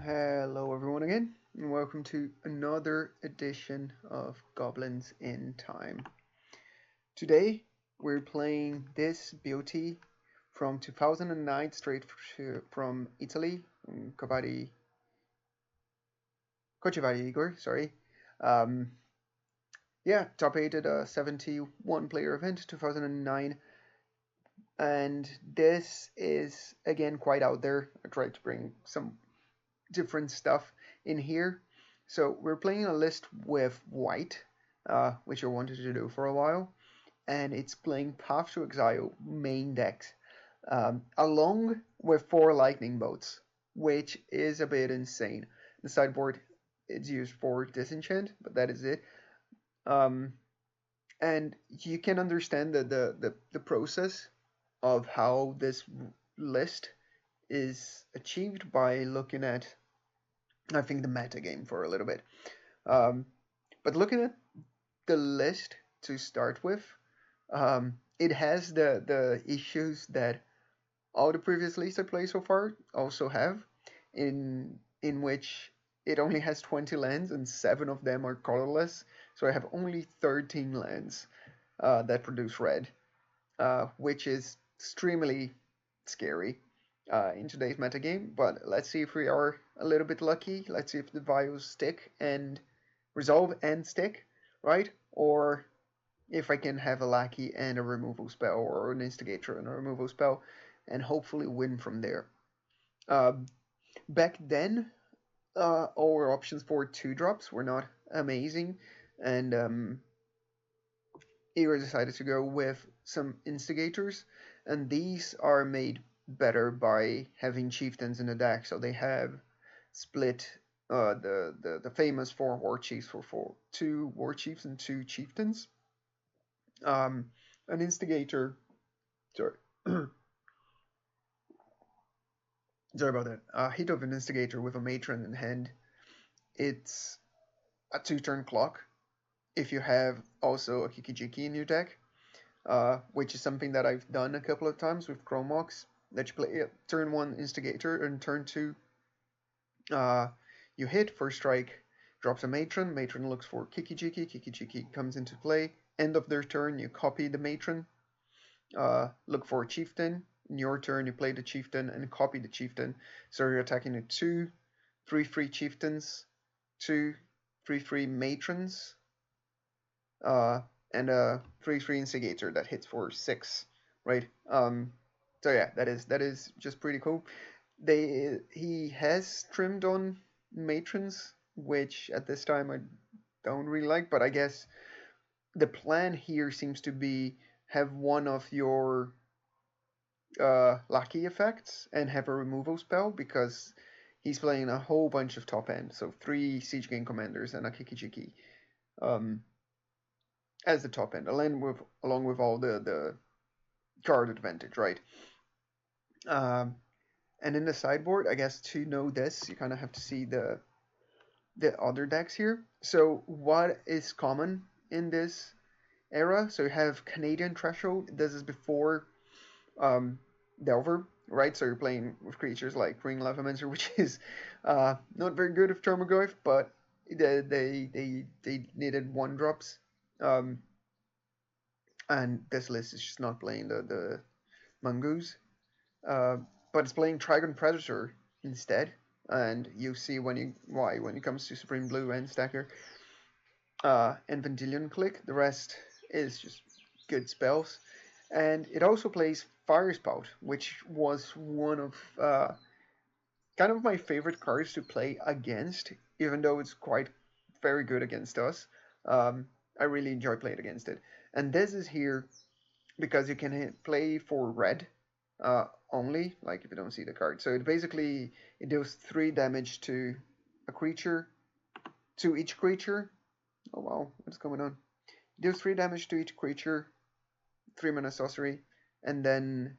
Hello, everyone, again, and welcome to another edition of Goblins in Time. Today, we're playing this beauty from 2009, straight from Italy, Cochivari Igor, sorry. Um, yeah, top 8 at a 71 player event, 2009, and this is again quite out there. I tried to bring some different stuff in here. So we're playing a list with white, which I wanted to do for a while, and it's playing Path to Exile main decks, along with 4 lightning bolts, which is a bit insane. The sideboard is used for disenchant, but that is it. Um, and you can understand the process of how this list is achieved by looking at, I think, the meta game for a little bit. Um, but looking at the list to start with, it has the issues that all the previous lists I played so far also have, in which it only has 20 lands and 7 of them are colorless. So I have only 13 lands that produce red, which is extremely scary in today's metagame. But let's see if we are a little bit lucky. Let's see if the vials stick and resolve and stick, right? Or if I can have a lackey and a removal spell, or an instigator and a removal spell, and hopefully win from there. Um, Back then, our options for 2 drops were not amazing, and Igor decided to go with some instigators, and these are made better by having chieftains in the deck. So they have split the famous 4 war chiefs for 2 war chiefs and 2 chieftains. An instigator, sorry, sorry about that. A hit of an instigator with a matron in hand. It's a 2-turn clock. If you have also a Kiki-Jiki in your deck, which is something that I've done a couple of times with Chromox, that you play turn 1 Instigator, and turn 2 you hit, first strike drops a matron, matron looks for Kiki-Jiki, Kiki-Jiki comes into play, end of their turn you copy the matron, look for a chieftain, in your turn you play the chieftain and copy the chieftain, so you're attacking the 2 3/3 chieftains, 2 3/3 matrons, and a 3/3 instigator that hits for 6, right? So yeah, that is just pretty cool. He has trimmed on matrons, which at this time I don't really like, but I guess the plan here seems to be have one of your lucky effects and have a removal spell, because he's playing a whole bunch of top end, so 3 Siege Gang Commanders and a Kiki-Jiki. As the top end, along with all the card advantage, right? Um, and in the sideboard, I guess to know this, you kind of have to see the other decks here. So what is common in this era? So you have Canadian Threshold. This is before Delver, right? So you're playing with creatures like Green Lavamancer, which is not very good with Tarmogoyf, but they needed 1 drops. Um, and this list is just not playing the Mongoose, uh, but it's playing Trigon Predator instead. And you see why when it comes to Supreme Blue and Stacker and Vendilion Click, the rest is just good spells. And it also plays Fire Spout, which was one of kind of my favorite cards to play against, even though it's quite very good against us. I really enjoy playing against it. And this is here because you can play for red only, like if you don't see the card. So it deals 3 damage to a creature, to each creature. Oh wow, what's going on? It deals 3 damage to each creature, 3-mana sorcery, and then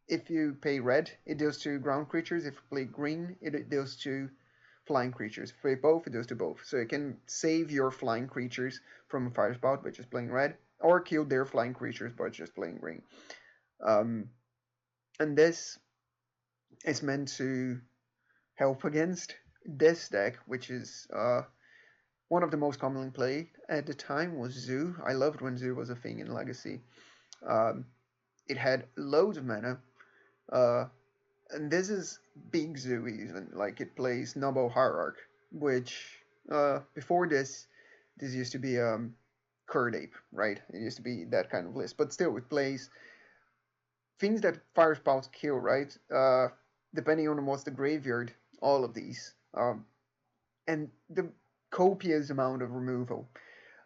if you pay red, it deals to ground creatures. If you play green, it deals to flying creatures. If you play both, it deals to both. So you can save your flying creatures from a fire spout by just playing red, or kill their flying creatures by just playing green. And this is meant to help against this deck, which is one of the most commonly played at the time, was Zoo. I loved when Zoo was a thing in Legacy. Um, it had loads of mana, uh, and this is big Zoo even. Like it plays Noble Hierarch, which before this used to be Curd Ape, right? It used to be that kind of list, but still it plays things that fire spouts kill, right? Depending on what's the graveyard, all of these, and the copious amount of removal.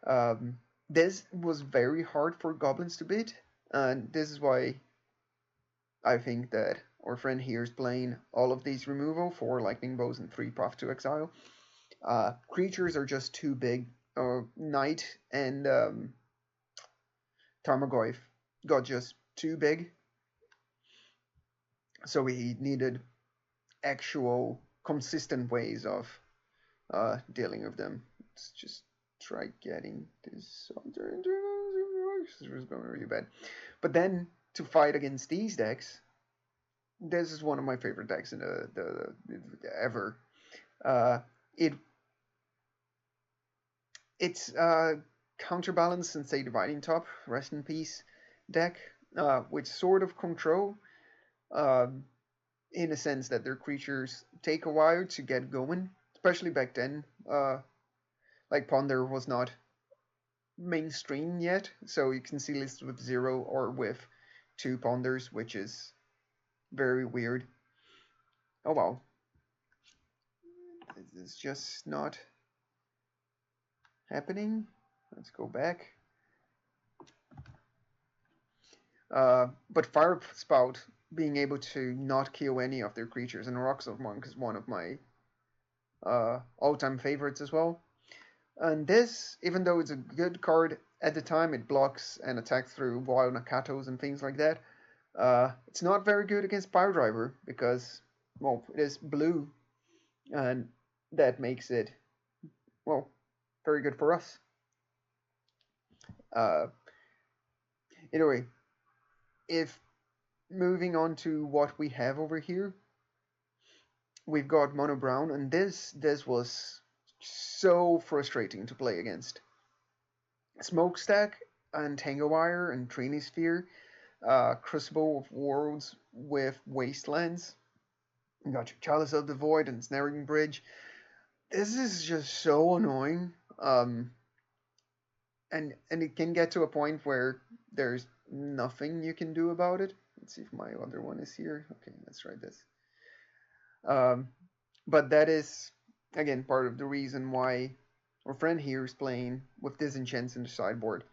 Um, this was very hard for goblins to beat, and this is why I think that our friend here is playing all of these removal for lightning bows and 3 path to exile. Creatures are just too big. Knight and Tarmogoyf got just too big, so we needed actual consistent ways of dealing with them. Let's just try getting this. This was going really bad. But then to fight against these decks, this is one of my favorite decks in the ever. Uh, it it's counterbalance and say dividing top, rest in peace deck, with sort of control. Um, in a sense that their creatures take a while to get going, especially back then. Like Ponder was not mainstream yet, so you can see lists with 0 or with 2 Ponders, which is very weird. Oh well. It's just not happening. Let's go back. But Fire Spout being able to not kill any of their creatures, and Rocks of Monk is one of my all-time favorites as well. And this, even though it's a good card at the time, it blocks and attacks through Wild Nakatos and things like that. It's not very good against Piledriver because, well, it is blue, and that makes it, well, very good for us. Uh, anyway, if moving on to what we have over here, we've got Mono Brown, and this was so frustrating to play against. Smokestack and Tango Wire and Training Sphere, Crucible of Worlds with Wastelands. You got your Chalice of the Void and Snaring Bridge. This is just so annoying. And it can get to a point where there's nothing you can do about it. Let's see if my other one is here. Okay, let's try this. But that is again part of the reason why our friend here is playing with Disenchants in the sideboard.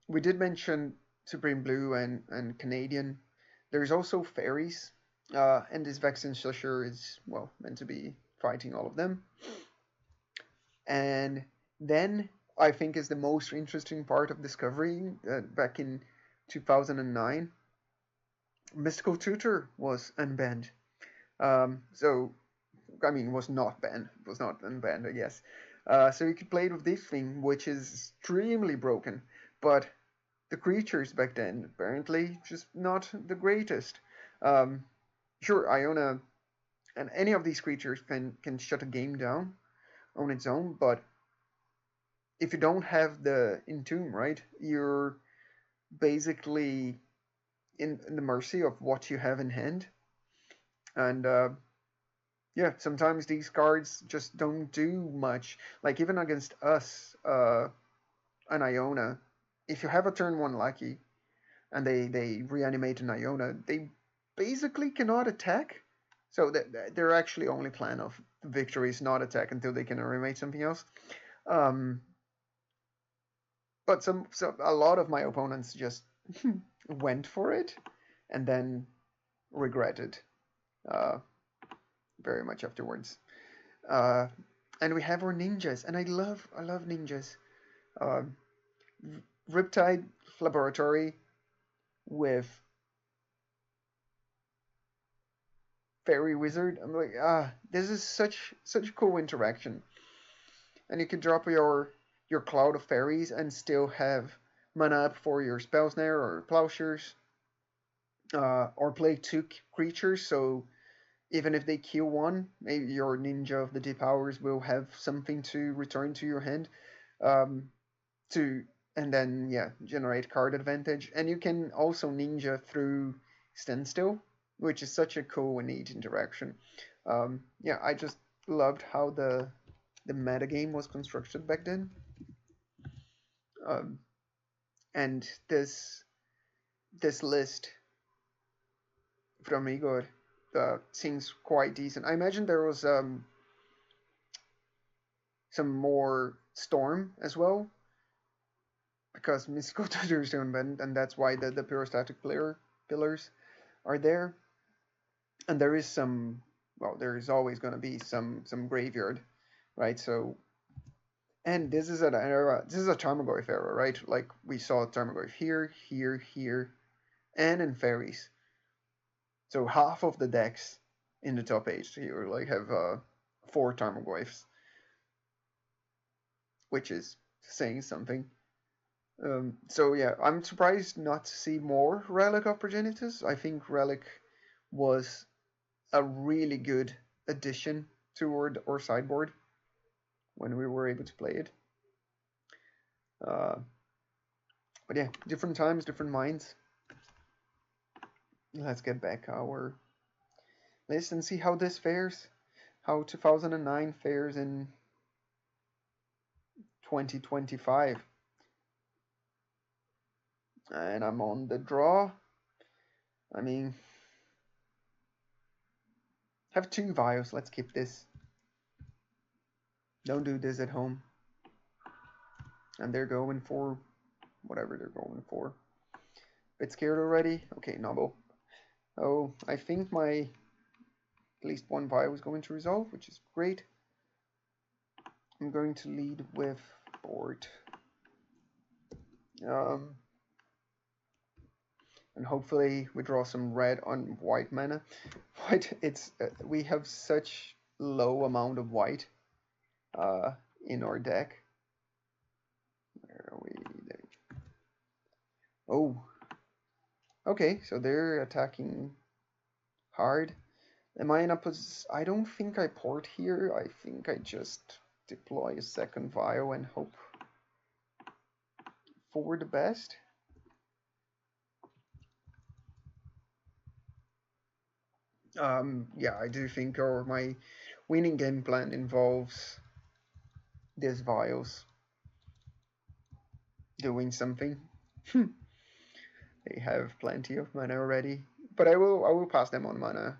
We did mention Supreme Blue and Canadian. There's also fairies, and this Vexen Slusher is, well, meant to be fighting all of them. And then I think is the most interesting part of discovering back in 2009, Mystical Tutor was unbanned. So, I mean, was not banned. Was not unbanned, I guess. So you could play it with this thing, which is extremely broken. But the creatures back then, apparently, just not the greatest. Sure, Iona and any of these creatures can shut a game down on its own, but if you don't have the Entomb, right, you're basically in the mercy of what you have in hand. And yeah, sometimes these cards just don't do much. Like even against us, an Iona, if you have a turn 1 Lucky and they reanimate an Iona, they basically cannot attack. So their actually only plan of victory is not attack until they can reanimate something else. But a lot of my opponents just went for it and then regretted very much afterwards. And we have our ninjas, and I love ninjas. Riptide Laboratory with Fairy Wizard. I'm like, this is such cool interaction. And you can drop your Cloud of Fairies and still have mana up for your Spell Snare or Plowshares, or play 2 creatures, so even if they kill one, maybe your ninja of the deep hours will have something to return to your hand, um, to and then yeah, generate card advantage. And you can also ninja through standstill, which is such a cool and neat interaction. Yeah, I just loved how the metagame was constructed back then. Um, and this list from Igor seems quite decent. I imagine there was some more storm as well because mystical tutors don't bend, and that's why the pyrostatic pillars are there. And there is some, well, there is always going to be some graveyard, right? So, and this is an era, this is a Tarmogoyf era, right? Like we saw Tarmogoyf here, here, here, and in fairies. So half of the decks in the top 8 here like have 4 Tarmogoyfs, which is saying something. So yeah, I'm surprised not to see more Relic of Progenitus. I think Relic was a really good addition toward our sideboard when we were able to play it. Uh, but yeah, different times, different minds. Let's get back our list and see how this fares. How 2009 fares in 2025. And I'm on the draw. I mean, have 2 vials. Let's keep this. Don't do this at home. And they're going for whatever they're going for. Bit scared already? Okay, Noble. Oh, I think my at least 1 vial is going to resolve, which is great. I'm going to lead with board. And hopefully we draw some red on white mana. White, it's we have such low amount of white in our deck. Where are we? There. Oh, okay. So they're attacking hard. Am I in a position? I don't think I port here. I think I just deploy a second vial and hope for the best. Yeah, I do think my winning game plan involves these vials doing something. They have plenty of mana already, but I will pass them on mana.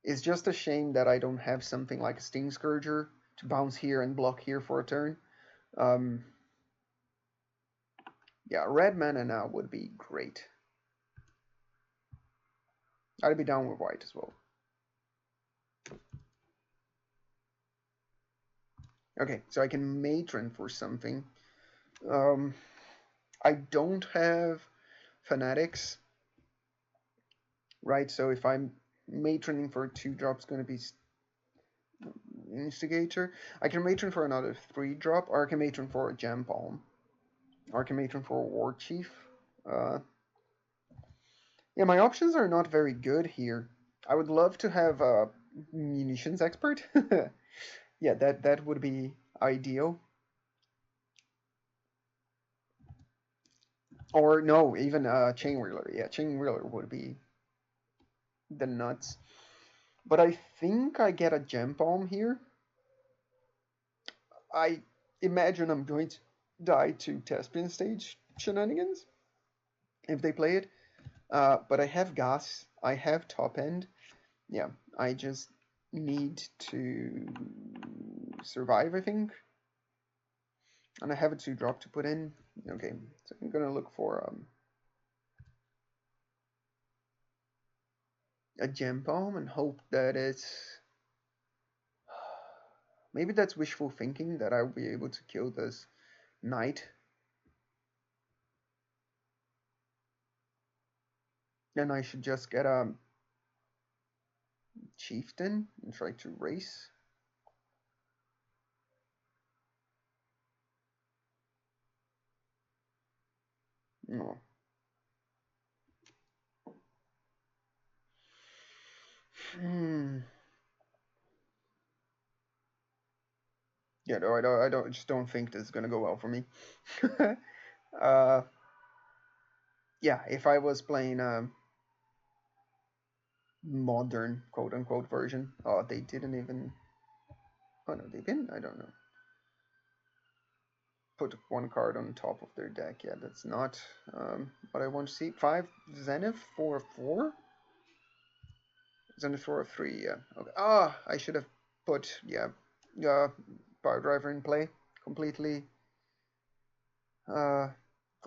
It's just a shame that I don't have something like a Sting Scourger to bounce here and block here for a turn. Yeah, red mana now would be great. I'd be down with white as well. Okay, so I can matron for something. I don't have fanatics, right? So if I'm matroning for 2 drops, going to be instigator. I can matron for another 3 drop, or I can matron for a gem palm, or I can matron for a war chief. Yeah, my options are not very good here. I would love to have a munitions expert. Yeah, that would be ideal. Or no, even a chain wheeler. Yeah, chain wheeler would be the nuts. But I think I get a gem bomb here. I imagine I'm going to die to Tespian stage shenanigans if they play it. But I have gas. I have top end. Yeah, I just need to survive, I think. And I have a 2 drop to put in. Okay, so I'm gonna look for a gem bomb and hope that it's maybe that's wishful thinking that I'll be able to kill this knight. Then I should just get a chieftain and try to race. No. Yeah, no, I just don't think this is gonna go well for me. uh, yeah, if I was playing a modern quote unquote version, oh, they didn't even. Oh no, they didn't. I don't know. Put one card on top of their deck. Yeah, that's not what I want to see. 5 Zenith for 4? Zenith for a 3, yeah. Okay. Ah, I should have put, yeah, Power Driver in play completely. Uh,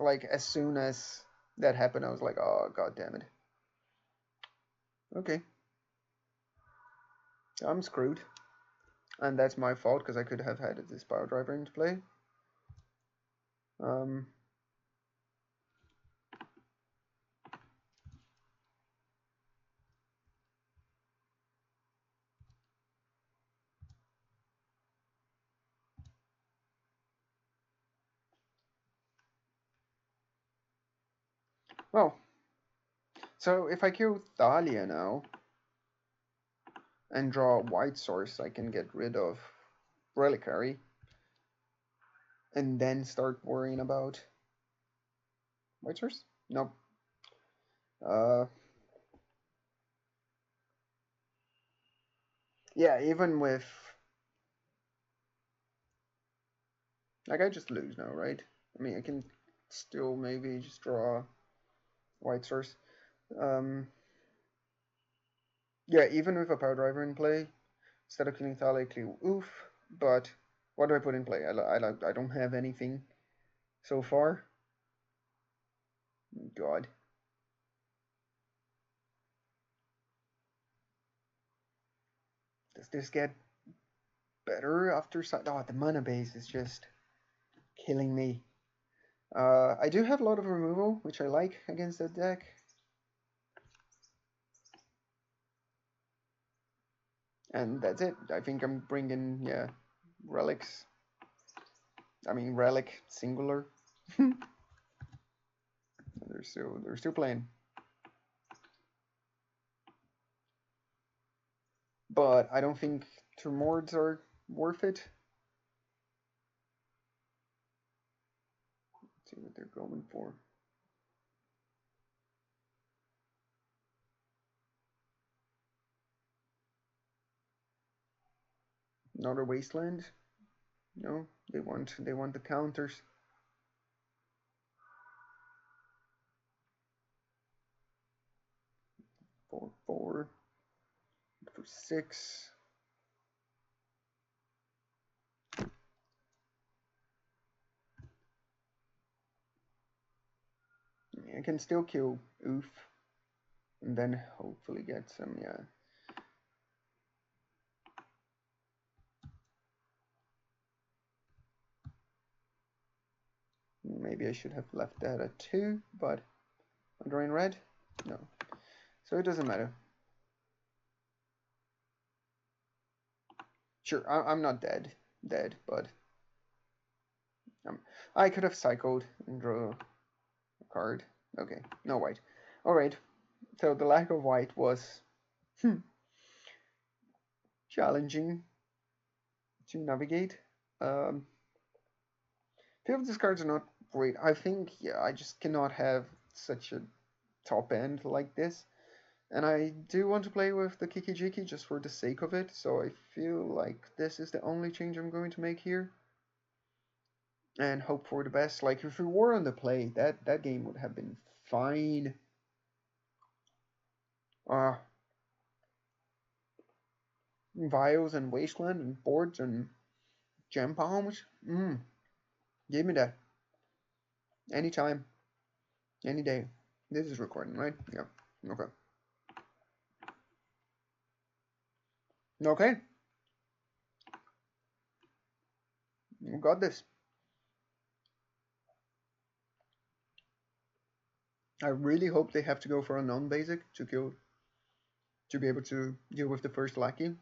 like, as soon as that happened, I was like, oh, god damn it. Okay, I'm screwed. And that's my fault, because I could have had this Power Driver into play. Um, well, so if I kill Thalia now and draw a white source, I can get rid of Reliquary and then start worrying about white source? Nope. Uh, yeah, even with like I just lose now, right? I mean, I can still maybe just draw white source. Um, yeah, even with a power driver in play, instead of killing Thalia, kill Oof. But what do I put in play? I don't have anything so far. God. Does this get better after? Oh, the mana base is just killing me. I do have a lot of removal, which I like against that deck. And that's it. I think I'm bringing, yeah, relics. I mean, relic singular. they're still playing. But I don't think Tremords are worth it. Let's see what they're going for. Another wasteland? No, they want the counters. 4/4 for 6. I can still kill Oof, and then hopefully get some, yeah. Maybe I should have left that at 2, but I'm drawing red? No. So it doesn't matter. Sure, I'm not dead, but I could have cycled and draw a card. Okay, no white. Alright, so the lack of white was challenging to navigate. Few of these cards are not great. I think, yeah, I just cannot have such a top end like this. And I do want to play with the Kiki Jiki just for the sake of it, so I feel like this is the only change I'm going to make here. And hope for the best. Like, if we were on the play, that game would have been fine. Vials and Wasteland and boards and gem palms. Give me that. Anytime. Any day. This is recording, right? Yeah. Okay. Okay. You got this. I really hope they have to go for a non-basic to be able to deal with the first lackey.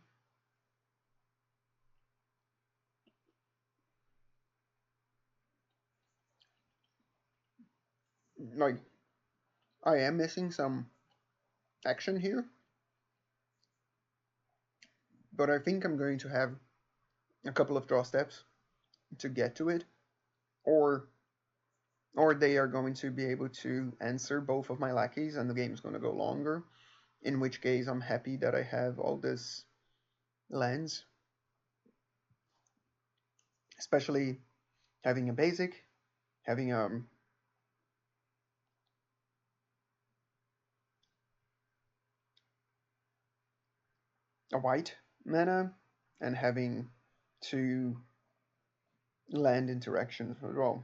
Like, I am missing some action here, but I think I'm going to have a couple of draw steps to get to it, or or they are going to be able to answer both of my lackeys and the game's going to go longer, in which case I'm happy that I have all this lands, especially having a basic, having a white mana, and having two land interactions as well.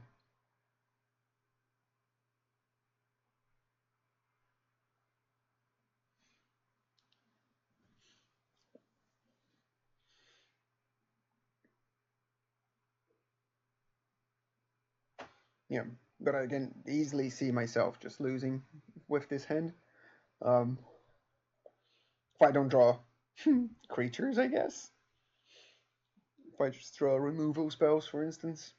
Yeah, but I can easily see myself just losing with this hand. Um, if I don't draw creatures, I guess. If I just draw removal spells, for instance.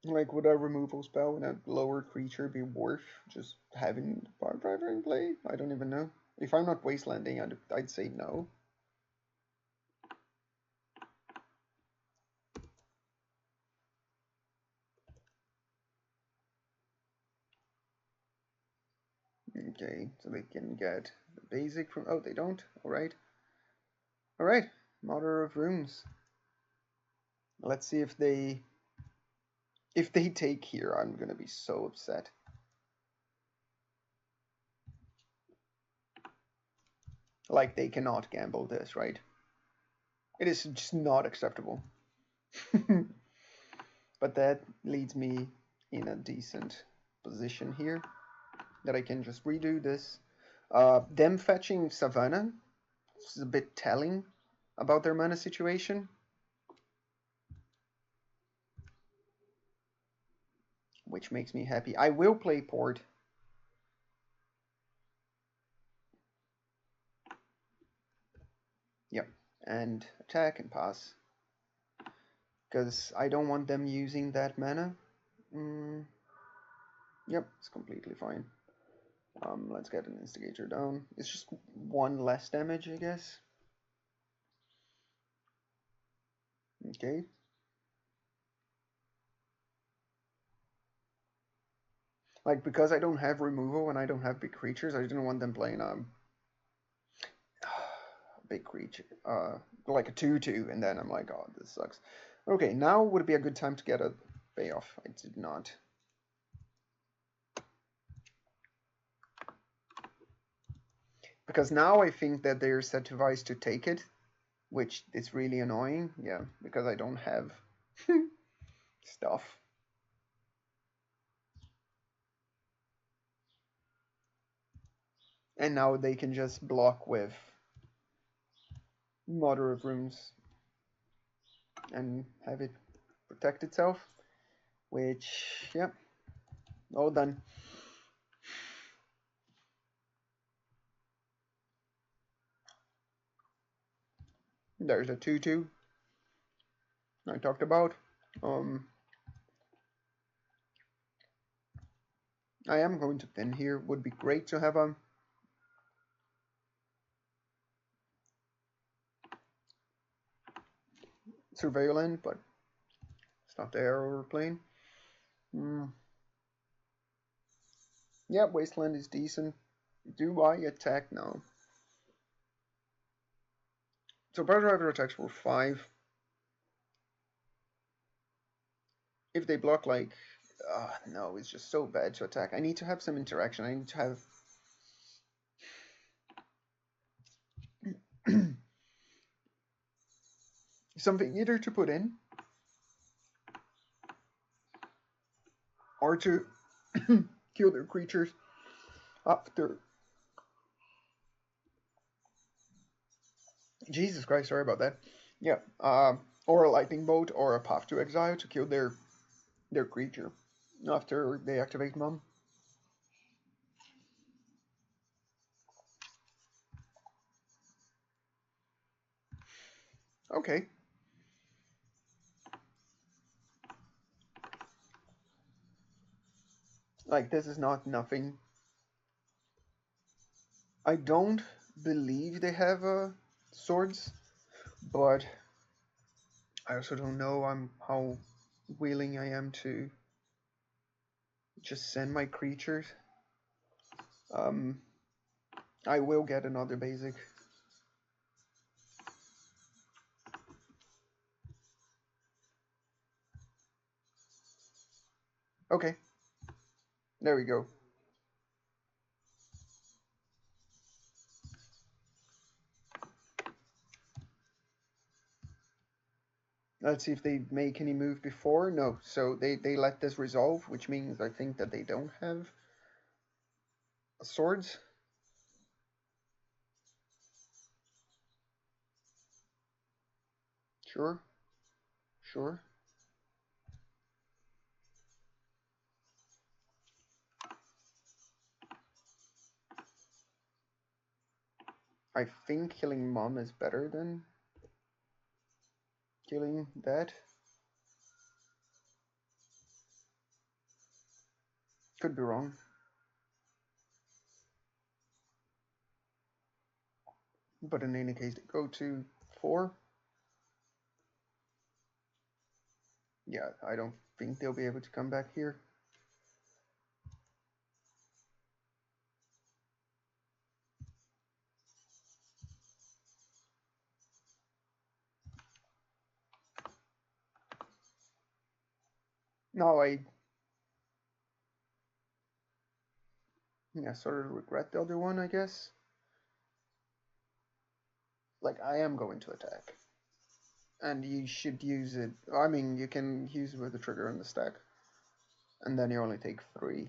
Like, would a removal spell in a lower creature be worth just having Power Driver in play? I don't even know. If I'm not wastelanding, I'd say no. Okay, so they can get the basic from. Oh, they don't. All right. All right. Mother of Runes. Let's see if they take here. I'm gonna be so upset. Like they cannot gamble this, right? It is just not acceptable. But that leads me in a decent position here that I can just redo this. Them fetching Savannah is a bit telling about their mana situation. Which makes me happy. I will play Port. Yep. And attack and pass. Because I don't want them using that mana. Mm, yep, it's completely fine. Let's get an Instigator down. It's just one less damage, I guess. Okay. Like, because I don't have removal and I don't have big creatures, I didn't want them playing big creature, like a 2/2, and then I'm like, oh, this sucks. Okay, now would be a good time to get a payoff. I did not. Because now I think that they're incentivized to take it, which is really annoying. Yeah, because I don't have stuff. And now they can just block with Mother of Runes and have it protect itself. Which, yeah, all done. There's a 2/2 I talked about. I am going to pin here. Would be great to have a surveillance, but it's not there or playing. Yeah, Wasteland is decent. Do I attack now? So Power Driver attacks for 5. If they block, like, no, it's just so bad to attack. I need to have some interaction. I need to have something either to put in or to kill their creatures after. Jesus Christ, sorry about that. Yeah, or a lightning bolt or a path to exile to kill their creature after they activate Mum. Okay. Like, this is not nothing. I don't believe they have swords, but I also don't know how willing I am to just send my creatures. I will get another basic. Okay, there we go. Let's see if they make any move before. No, so they let this resolve, which means I think that they don't have swords. Sure, sure. I think killing Mom is better than killing that. Could be wrong. But in any case, they go to 4. Yeah, I don't think they'll be able to come back here. No, I sort of regret the other one, I guess. Like, I am going to attack. And you should use it. I mean, you can use it with the trigger on the stack. And then you only take 3.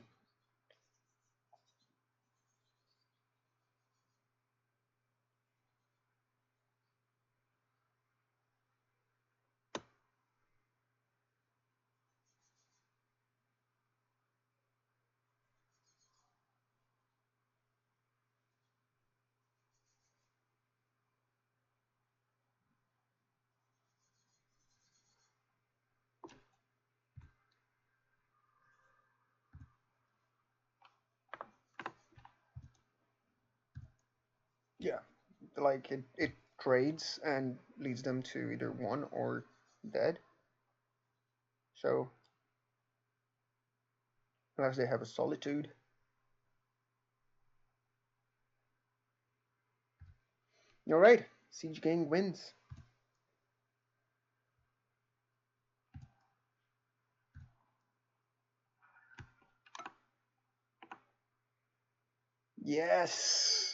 Yeah, like it trades and leads them to either 1 or dead. So, unless they have a solitude. Alright, Siege Gang wins. Yes!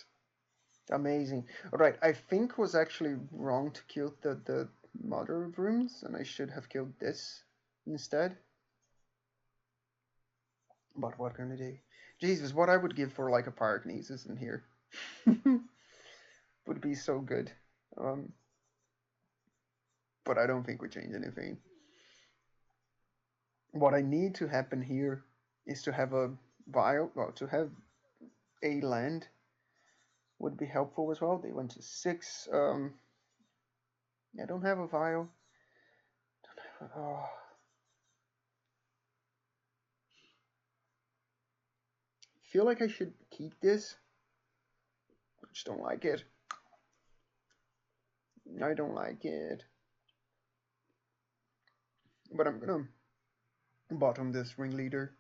Amazing. Alright, I think was actually wrong to kill the Mother of Runes, and I should have killed this instead. But what can I do? Jesus, what I would give for like a Pyrokinesis in here. Would be so good. But I don't think we change anything. What I need to happen here is to have a vial, well, to have a land would be helpful as well. They went to 6. I don't have a vial. Oh. Feel like I should keep this. I just don't like it. I don't like it. But I'm gonna bottom this ringleader.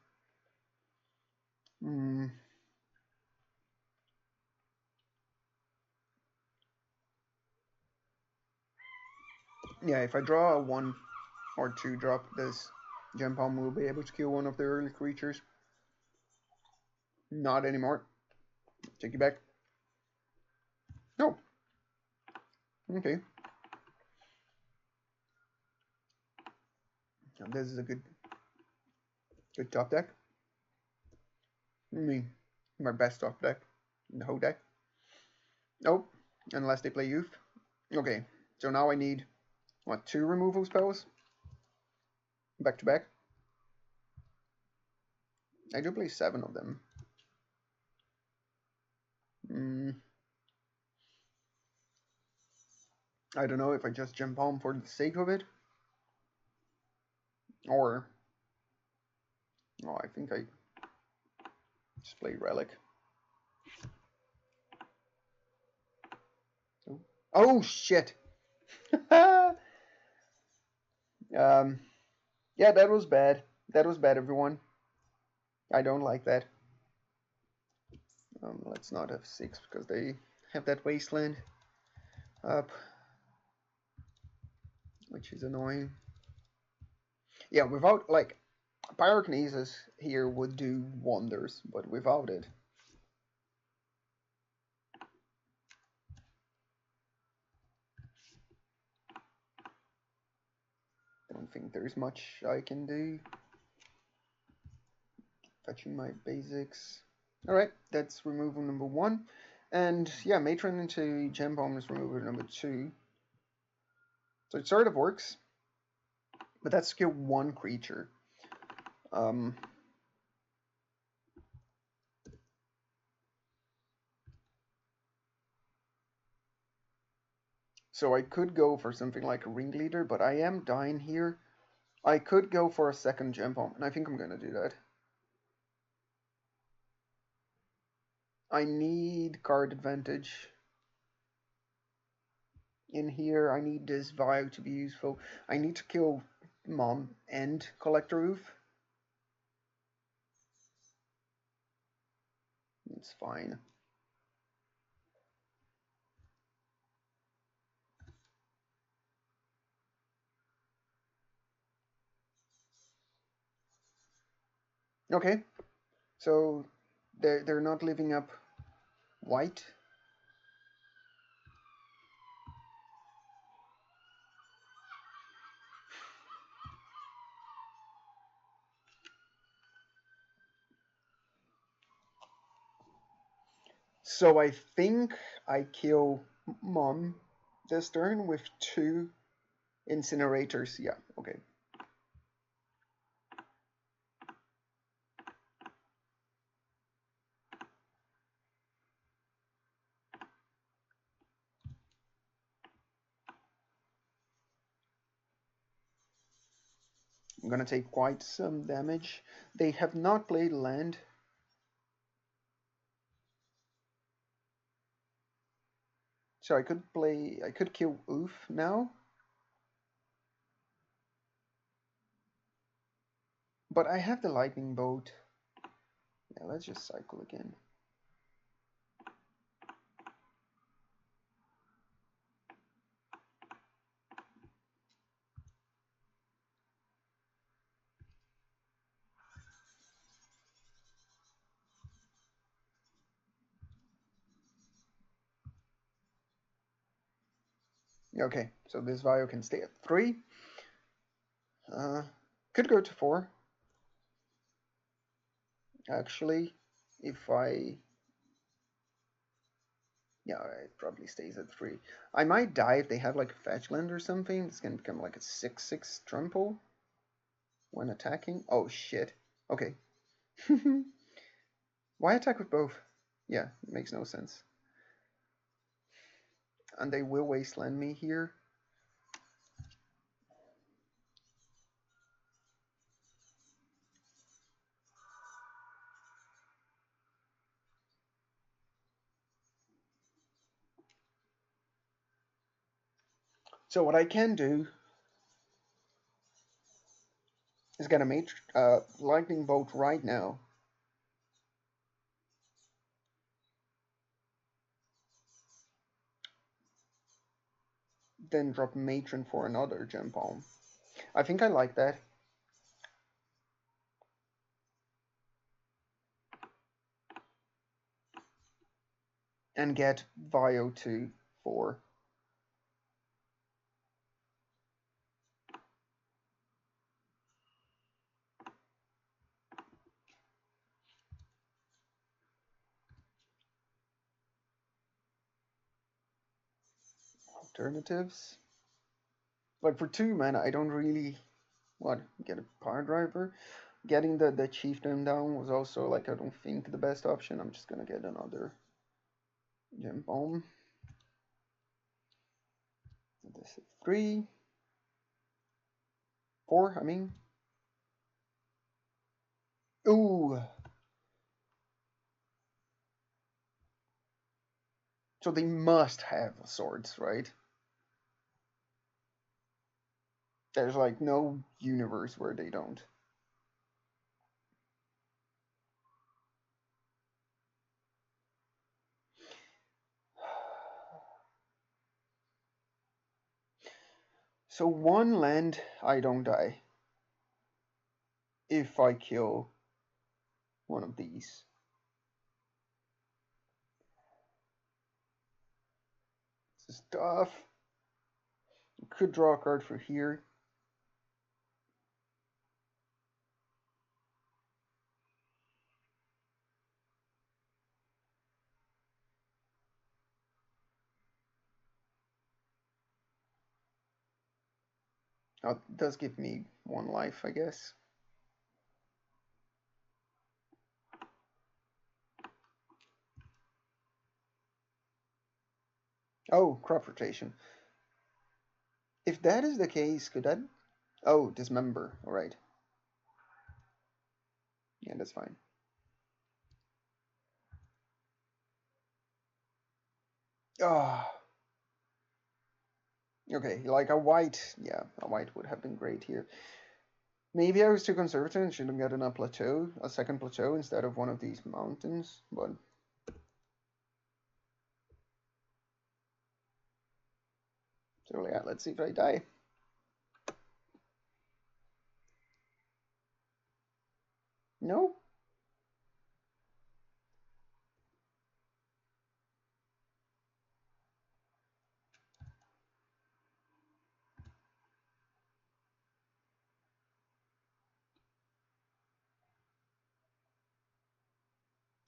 Yeah, if I draw a 1 or 2 drop, this Gem Palm will be able to kill one of the early creatures. Not anymore. Take you back. No. Okay. Now this is a good top deck. I mean, my best top deck in the whole deck. Nope. Unless they play Youth. Okay. So now I need, what, 2 removal spells? Back to back. I do play 7 of them. I don't know if I just Gem Palm for the sake of it. Or, oh, I think I just play Relic. Oh shit! Um, yeah, that was bad. That was bad, everyone. I don't like that. Let's not have 6 because they have that wasteland up, which is annoying. Yeah, without, like, pyrokinesis here would do wonders, but without it, I don't think there's much I can do. Fetching my basics. Alright, that's removal number 1. And yeah, Matron into Gem Bomb is removal number 2. So it sort of works, but that's skill 1 creature. Um, so I could go for something like a Ringleader, but I am dying here. I could go for a second Gem Bomb, and I think I'm going to do that. I need card advantage in here. I need this Vial to be useful. I need to kill Mom and Collector Roof. It's fine. Okay, so they're not living up white. So I think I kill Mom this turn with 2 incinerators. Yeah, okay. I'm gonna take quite some damage. They have not played land. So I could kill Oof now. But I have the lightning bolt. Yeah, let's just cycle again. Okay, so this Vio can stay at 3. Could go to 4. Actually, if I... Yeah, it probably stays at 3. I might die if they have like a fetch land or something. It's gonna become like a 6/6 trample when attacking. Oh shit. Okay. Why attack with both? Yeah, it makes no sense. And they will wasteland me here. So what I can do is get a lightning bolt right now. Then drop Matron for another Gem Palm. I think I like that. And get Vio to 4. Alternatives. Like for 2 mana, I don't really get a power driver. Getting the chieftain down was also like I don't think the best option. I'm just gonna get another Gem Bomb. This is 3. 4, I mean. Ooh. So they must have swords, right? There's like no universe where they don't. So one land, I don't die if I kill one of these. This is tough. Could draw a card for here. Oh, it does give me one life, I guess. Oh, crop rotation. If that is the case, could that... Oh, dismember. Alright. Yeah, that's fine. Ah. Okay, like a white... Yeah, a white would have been great here. Maybe I was too conservative and should have gotten a plateau, a second plateau, instead of one of these mountains, but... So yeah, let's see if I die. No?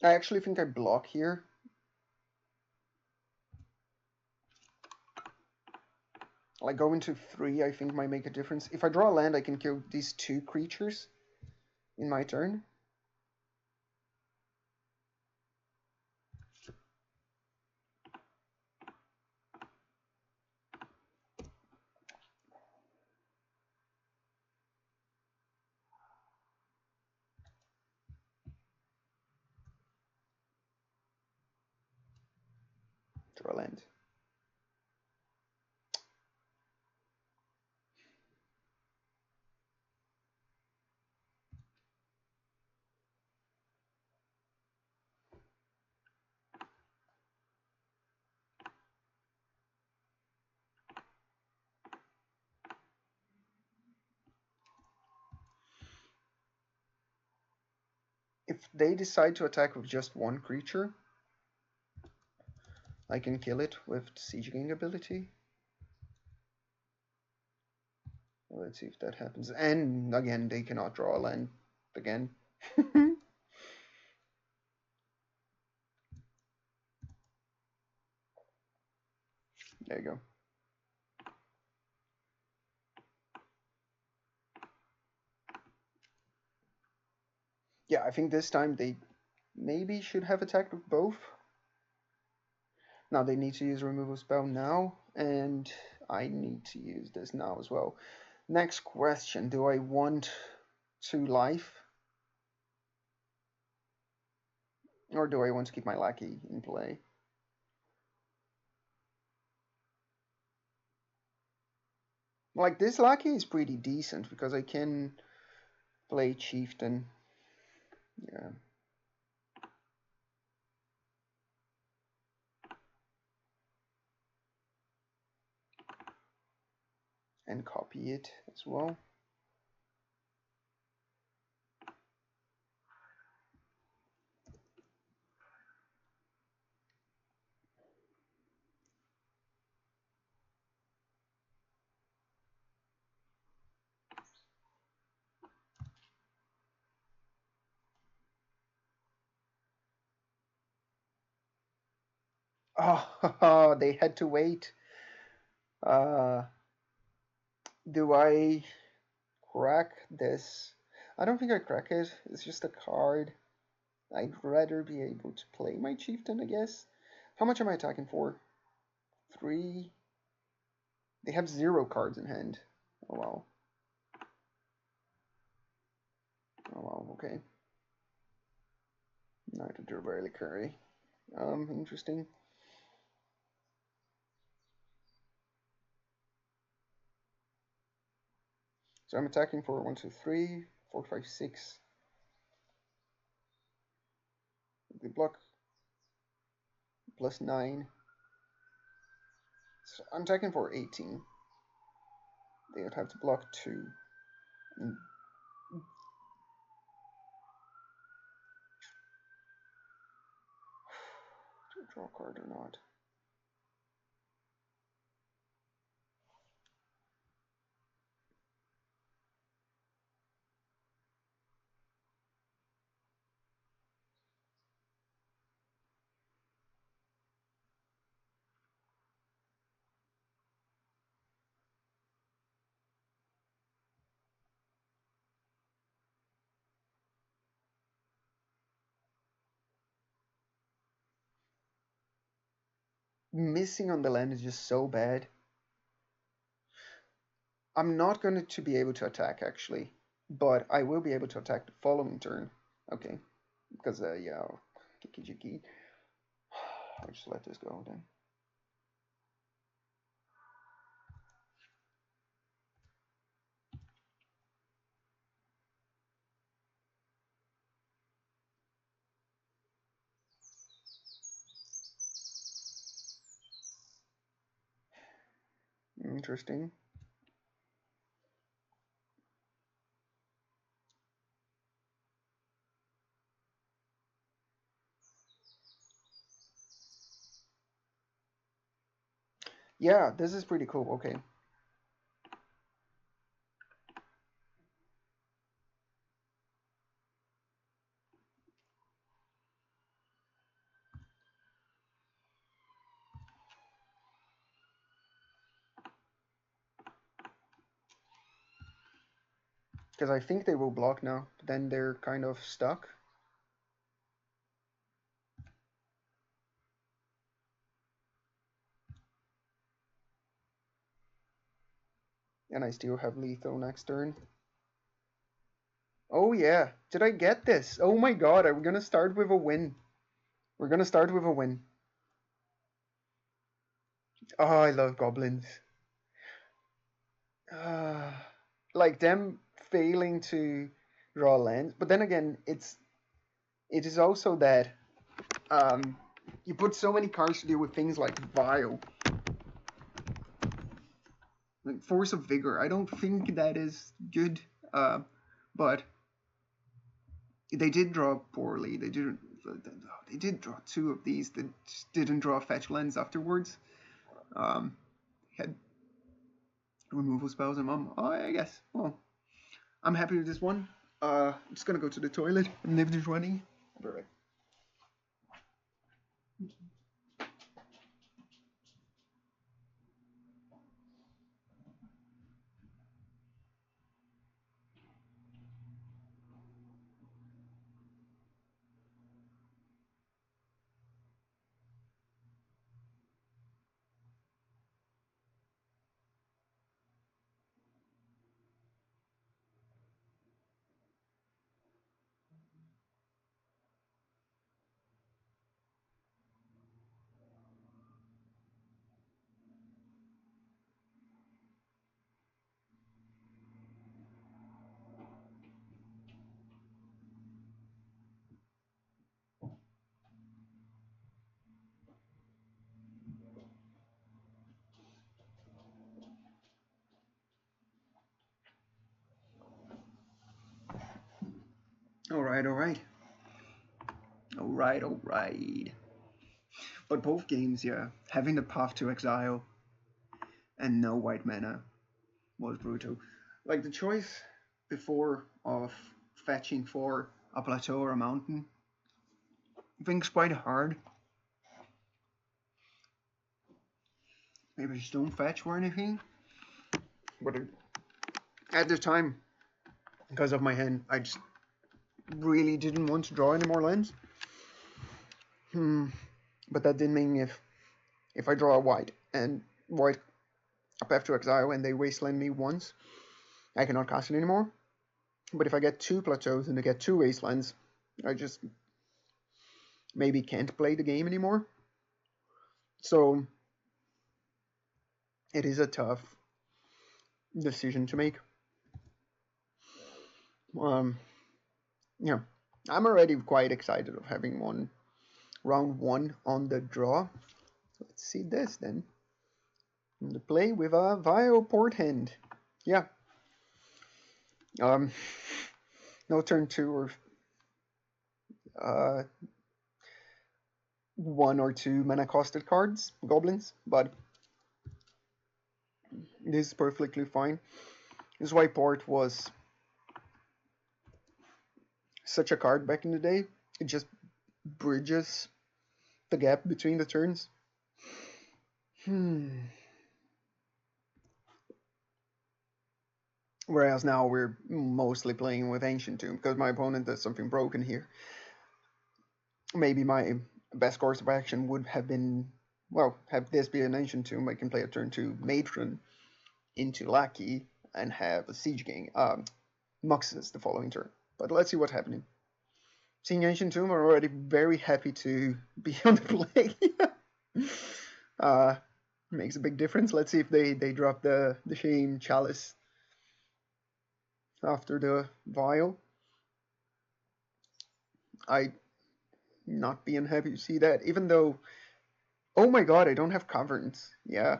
I actually think I block here. Like going to 3, I think might make a difference. If I draw a land, I can kill these 2 creatures in my turn. Draw a land. If they decide to attack with just 1 creature, I can kill it with Siege Gang ability. Let's see if that happens. And again, they cannot draw a land again. There you go. Yeah, I think this time they maybe should have attacked with both. Now they need to use removal spell now, and I need to use this now as well. Next question, do I want 2 life? Or do I want to keep my lackey in play? Like, this lackey is pretty decent, because I can play chieftain. Yeah. And copy it as well. Oh, they had to wait. Do I crack this? I don't think I crack it. It's just a card. I'd rather be able to play my chieftain, I guess. How much am I attacking for? 3. They have 0 cards in hand. Oh wow. Oh wow, okay. Neither do barely curry. Interesting. So I'm attacking for 1, 2, 3, 4, 5, 6. The block plus 9. So I'm attacking for 18. They would have to block 2. And draw a card or not. Missing on the land is just so bad. I'm not going to be able to attack, actually. But I will be able to attack the following turn. Okay. Because, yeah, Kiki. I'll just let this go then. Interesting. Yeah, this is pretty cool. Okay. Because I think they will block now. Then they're kind of stuck. And I still have lethal next turn. Oh yeah, did I get this? Oh my god, we're gonna start with a win. We're gonna start with a win. Oh, I love goblins. Like them failing to draw lands, but then again, it is also that you put so many cards to deal with things like Vile, like Force of Vigor. I don't think that is good, but they did draw poorly. They didn't. They did draw 2 of these. They didn't draw fetch lands afterwards. Had removal spells and oh, I guess. Well, I'm happy with this one. I'm just gonna go to the toilet and leave this running. I'll be right. All right, all right. All right, all right. But both games, yeah, having the path to exile and no white mana was brutal. Like the choice before of fetching for a plateau or a mountain, I think it's quite hard. Maybe just don't fetch for anything. But at the time, because of my hand, I just really didn't want to draw any more lands. But that did mean if I draw a white and white a path to exile and they wasteland me once, I cannot cast it anymore. But if I get 2 plateaus and I get 2 wastelands, I just maybe can't play the game anymore. So it is a tough decision to make. Um, yeah, I'm already quite excited of having round one on the draw. Let's see this then. The play with a Vile Port Hand. Yeah. Um, no turn two or uh, one or two mana costed cards, goblins, but this is perfectly fine. This is why Port was such a card back in the day. It just bridges the gap between the turns. Whereas now we're mostly playing with Ancient Tomb because my opponent does something broken here. Maybe my best course of action would have been, well, have this be an Ancient Tomb. I can play a turn 2 Matron into Lackey and have a Siege Gang, Muxus the following turn. But let's see what's happening. Seeing Ancient Tomb, I'm already very happy to be on the play. Makes a big difference. Let's see if they drop the Shame Chalice after the Vial. I not be unhappy to see that, even though, oh my god, I don't have Caverns. Yeah,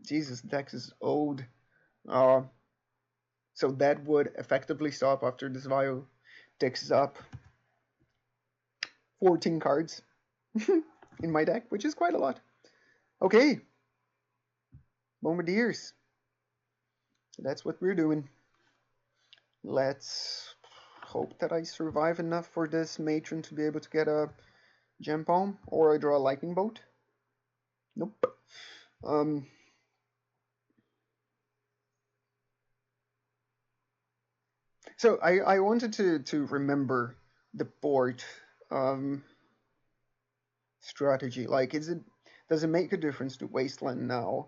Jesus, Dex is old. Uh, so that would effectively stop after this Vial dicks up 14 cards in my deck, which is quite a lot. Okay, Bombardiers. So that's what we're doing. Let's hope that I survive enough for this Matron to be able to get a Gem Palm, or I draw a Lightning Bolt. Nope. So I wanted to remember the board strategy. Like, does it make a difference to Wasteland now?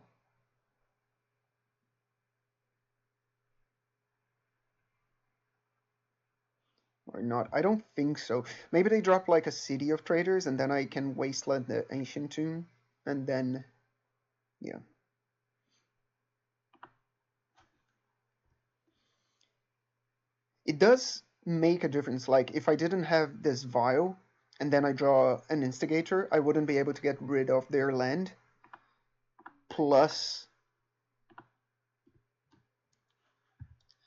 Or not? I don't think so. Maybe they drop like a City of Traders and then I can Wasteland the Ancient Tomb and then, yeah. It does make a difference. Like, if I didn't have this Vial and then I draw an Instigator, I wouldn't be able to get rid of their land. Plus,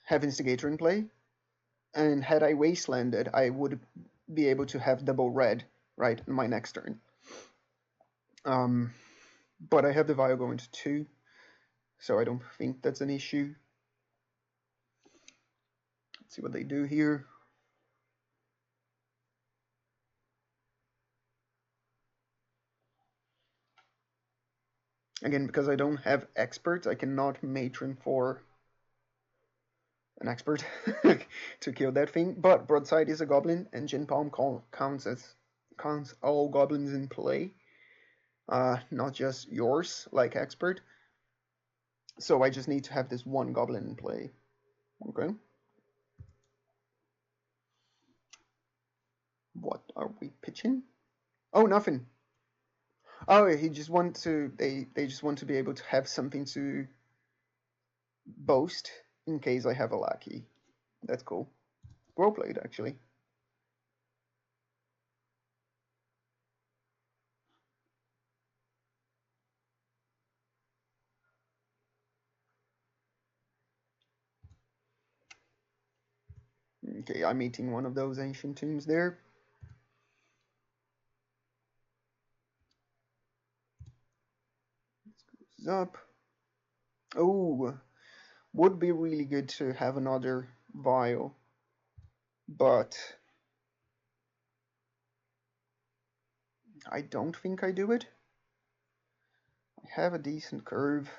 have Instigator in play. And had I Wastelanded, I would be able to have double red, right, in my next turn. But I have the Vial going to 2, so I don't think that's an issue. Let's see what they do here. Again, because I don't have experts, I cannot matron for an expert to kill that thing. But Broadside is a goblin, and Gin Palm counts all goblins in play, not just yours, like expert. So I just need to have this one goblin in play. Okay. What are we pitching? Oh, nothing. Oh, he just want to. They just want to be able to have something to boast in case I have a lackey. That's cool. Well played, actually. Okay, I'm eating one of those ancient tombs there. This goes up. Oh, would be really good to have another vial, but I don't think I do it. I have a decent curve.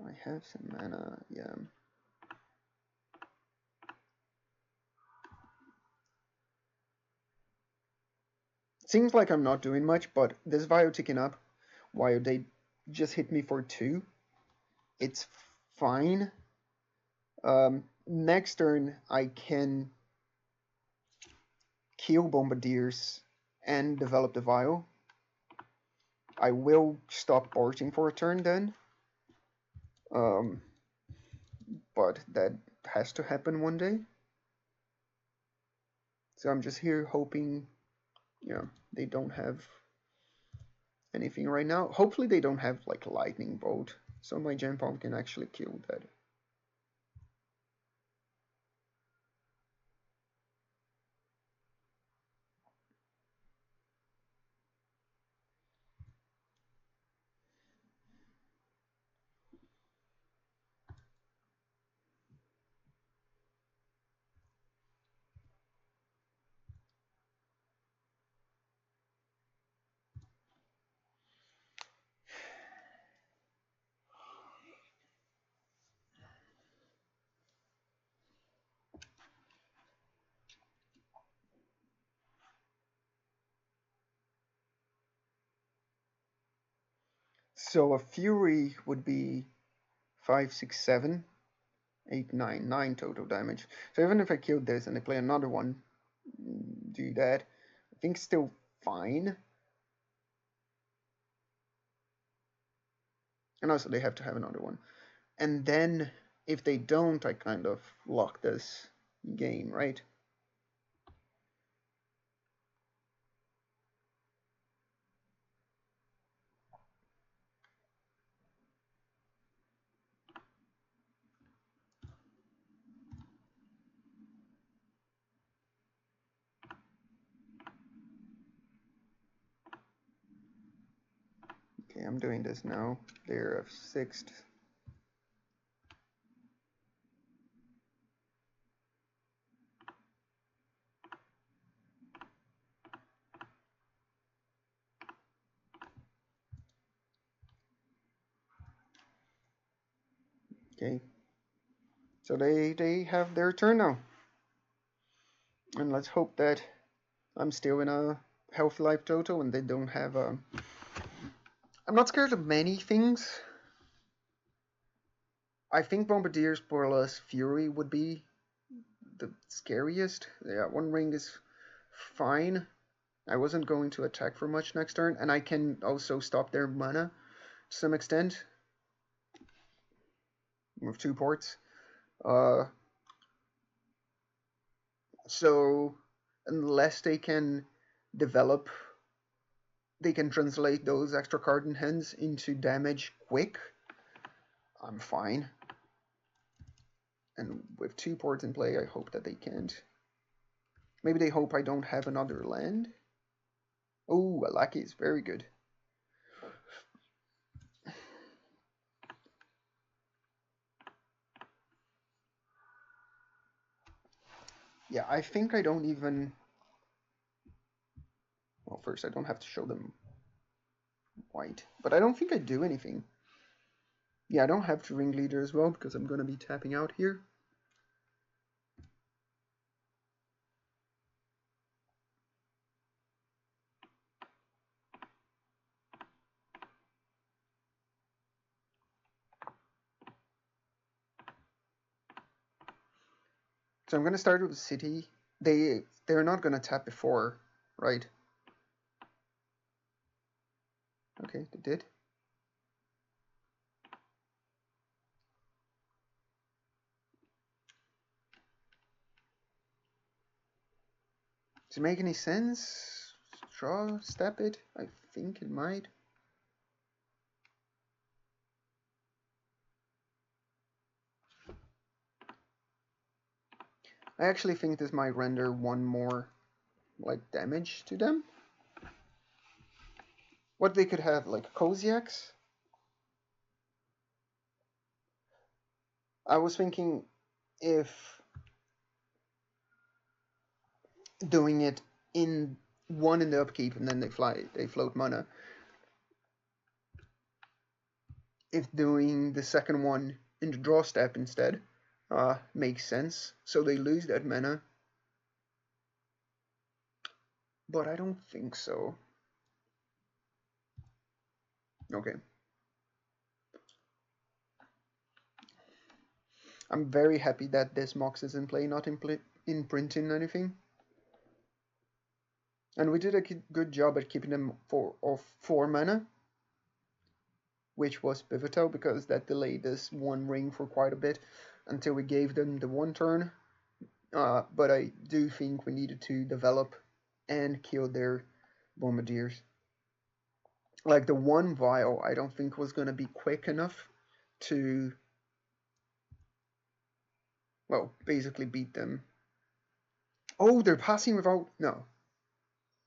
I have some mana, yeah. Seems like I'm not doing much, but this vial ticking up while they just hit me for 2. It's fine. Next turn, I can kill Bombardiers and develop the vial. I will stop porting for a turn then. But that has to happen one day. So I'm just here hoping, they don't have anything right now. Hopefully they don't have like lightning bolt, so my Gen Pump can actually kill that. So a Fury would be 5, 6, 7, 8, 9, 9 total damage. So even if I killed this and they play another one, do that, I think still fine. And also they have to have another one. And then if they don't, I kind of lock this game, right? Okay, I'm doing this now. They're F6th. Okay. So they have their turn now. And let's hope that I'm still in a healthy life total and they don't have a... I'm not scared of many things. I think Bombardiers plus Fury would be the scariest. Yeah, one ring is fine. I wasn't going to attack for much next turn, and I can also stop their mana to some extent with 2 ports. So unless they can develop, they can translate those extra card in hands into damage quick, I'm fine. And with 2 ports in play, I hope that they can't. Maybe they hope I don't have another land. Oh, Alaki is very good. Yeah, I think I don't even... Well, first I don't have to show them white, but I don't think I do anything. Yeah, I don't have to ringleader as well because I'm going to be tapping out here. So I'm going to start with the city. They're not going to tap before, right? Okay, they did. Does it make any sense? Draw, step it? I think it might. I actually think this might render one more like damage to them. What they could have, like Koziaks? I was thinking if doing it in one in the upkeep and then they float mana. If doing the second one in the draw step instead makes sense, so they lose that mana. But I don't think so. Okay. I'm very happy that this Mox is in play, not imprinting anything. And we did a good job at keeping them off 4 mana, which was pivotal because that delayed this one ring for quite a bit until we gave them the 1 turn. But I do think we needed to develop and kill their bombardiers. Like the one vial, I don't think was gonna be quick enough to, well, basically beat them. Oh, they're passing without. No,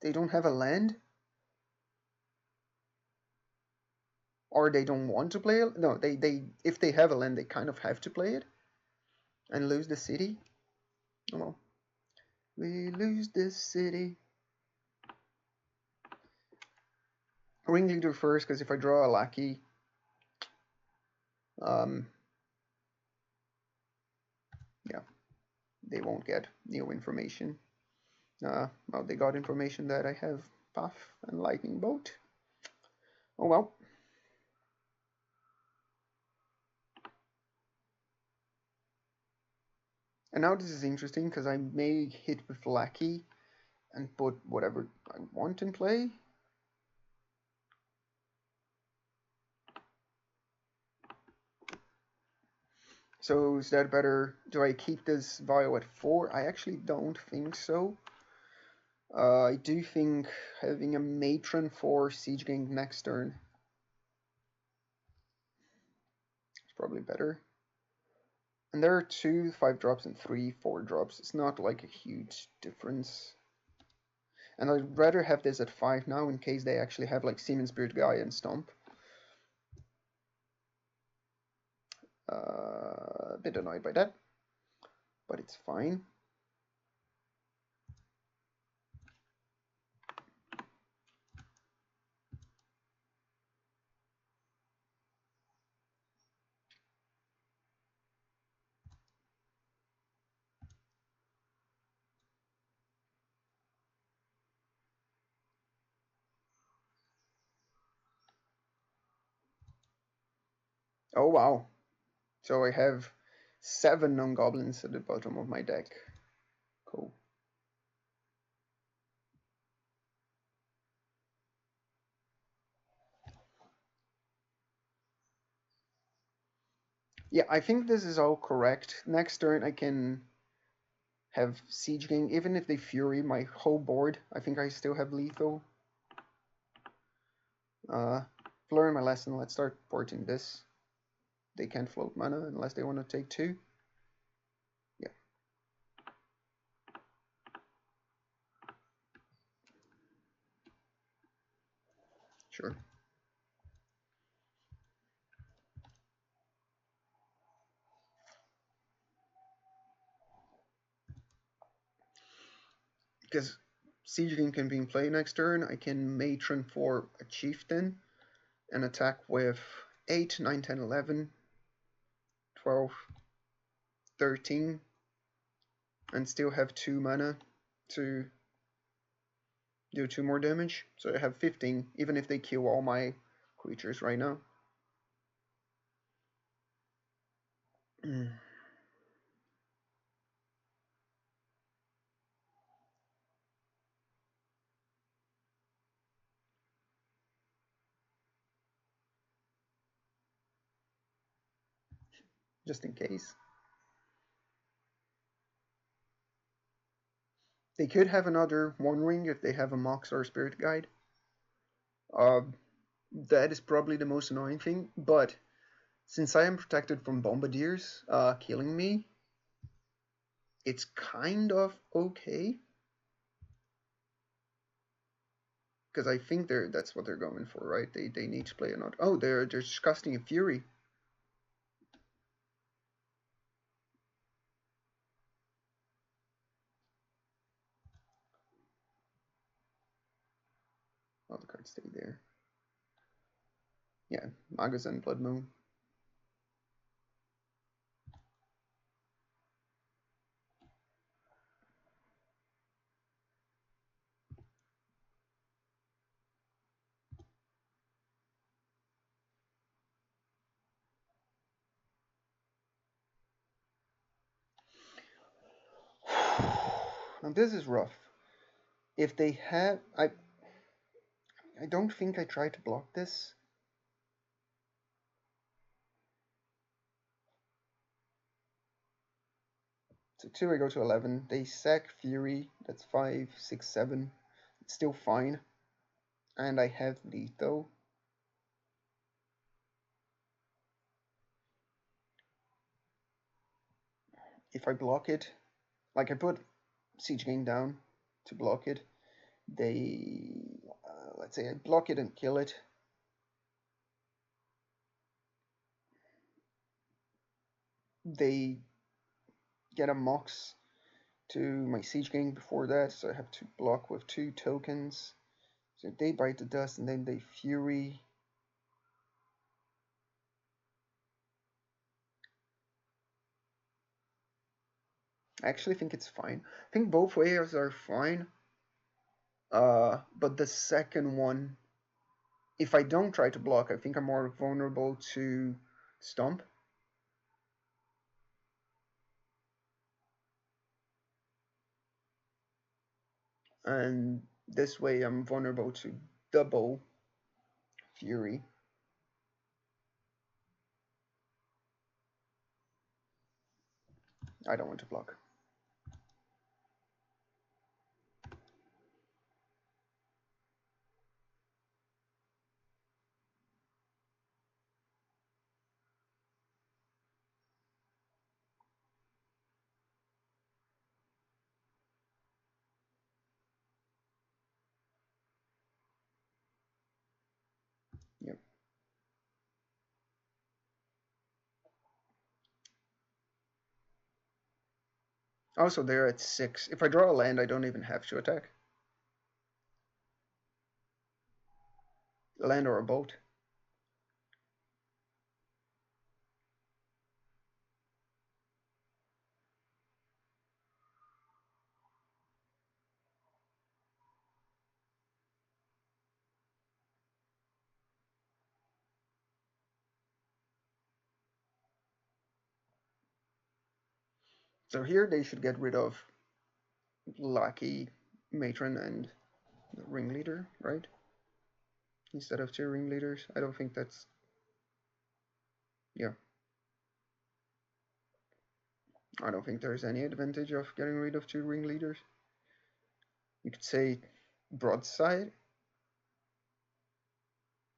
they don't have a land, or they don't want to play it. No, they if they have a land, they kind of have to play it and lose the city. Oh well, we lose this city. Ringleader first, because if I draw a lackey, um, yeah, they won't get new information. Well, they got information that I have Puff and Lightning Bolt. Oh well. And now this is interesting because I may hit with Lackey and put whatever I want in play. So is that better? Do I keep this vial at 4? I actually don't think so. I do think having a Matron for Siege Gang next turn is probably better. And there are 2 5-drops and 3 4-drops. It's not like a huge difference. And I'd rather have this at 5 now in case they actually have like Seaman Spirit Guy and Stomp. A bit annoyed by that, but it's fine. Oh wow. So I have 7 non-goblins at the bottom of my deck. Cool. Yeah, I think this is all correct. Next turn I can have Siege Gang. Even if they Fury my whole board, I think I still have lethal. Learn my lesson. Let's start porting this. They can't float mana unless they want to take 2. Yeah. Sure. Because Siege Gang can be in play next turn, I can Matron for a Chieftain and attack with 8, 9, 10, 11, 12, 13, and still have 2 mana to do 2 more damage. So I have 15, even if they kill all my creatures right now. Just in case. They could have another One Ring if they have a Mox or a Spirit Guide. That is probably the most annoying thing, but since I am protected from Bombardiers killing me, it's kind of okay. Because I think that's what they're going for, right? They need to play another. Oh, they're just casting a Fury. Oh, the cards stay there. Yeah, Magus and Blood Moon. Now this is rough. If they have, I don't think I tried to block this. So 2, I go to 11. They sack Fury. That's 5, 6, 7. It's still fine. And I have lethal. If I block it, like I put Siege Gang down to block it, let's say I block it and kill it. They get a Mox to my Siege Gang before that, so I have to block with 2 tokens. So they bite the dust and then they Fury. I actually think it's fine. I think both ways are fine. But the second one, if I don't try to block, I think I'm more vulnerable to Stomp. And this way I'm vulnerable to double Fury. I don't want to block. Yep. Also, they're at 6. If I draw a land, I don't even have to attack. A land or a bolt. So here they should get rid of Lucky, Matron, and the Ringleader, right? Instead of 2 Ringleaders. I don't think that's... Yeah. I don't think there's any advantage of getting rid of 2 Ringleaders. You could say Broadside,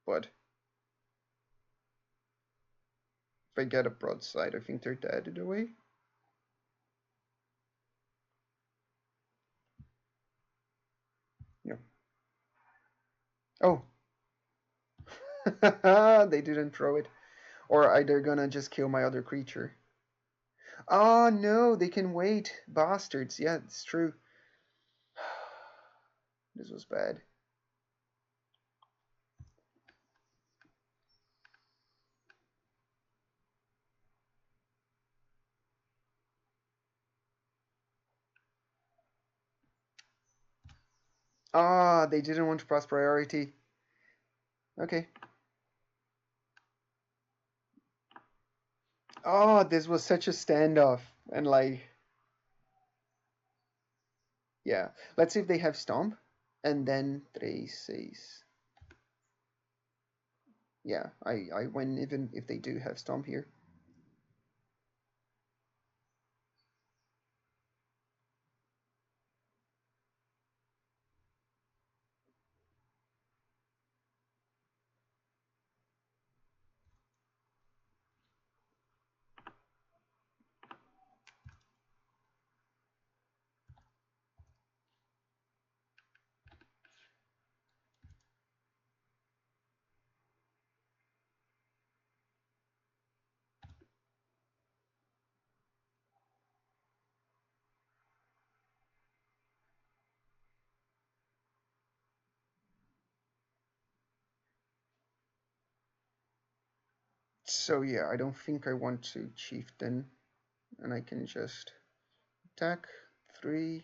but if I get a Broadside, I think they're dead in a way. Yeah. Oh. They didn't throw it. Or are they gonna just kill my other creature? Oh no, they can wait. Bastards. Yeah, it's true. This was bad. Ah, they didn't want to pass priority. Okay. Oh, this was such a standoff. And like... Yeah. Let's see if they have Stomp. And then 3, 6. Yeah, I win even if they do have Stomp here. So yeah, I don't think I want to Chieftain. And I can just attack 3,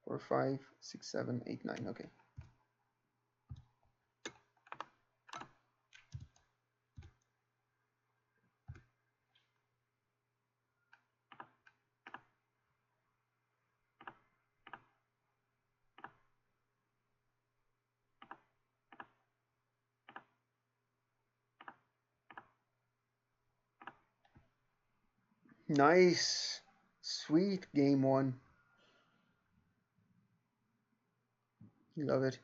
4, 5, 6, 7, 8, 9. Okay. Nice. Sweet game one. Love it.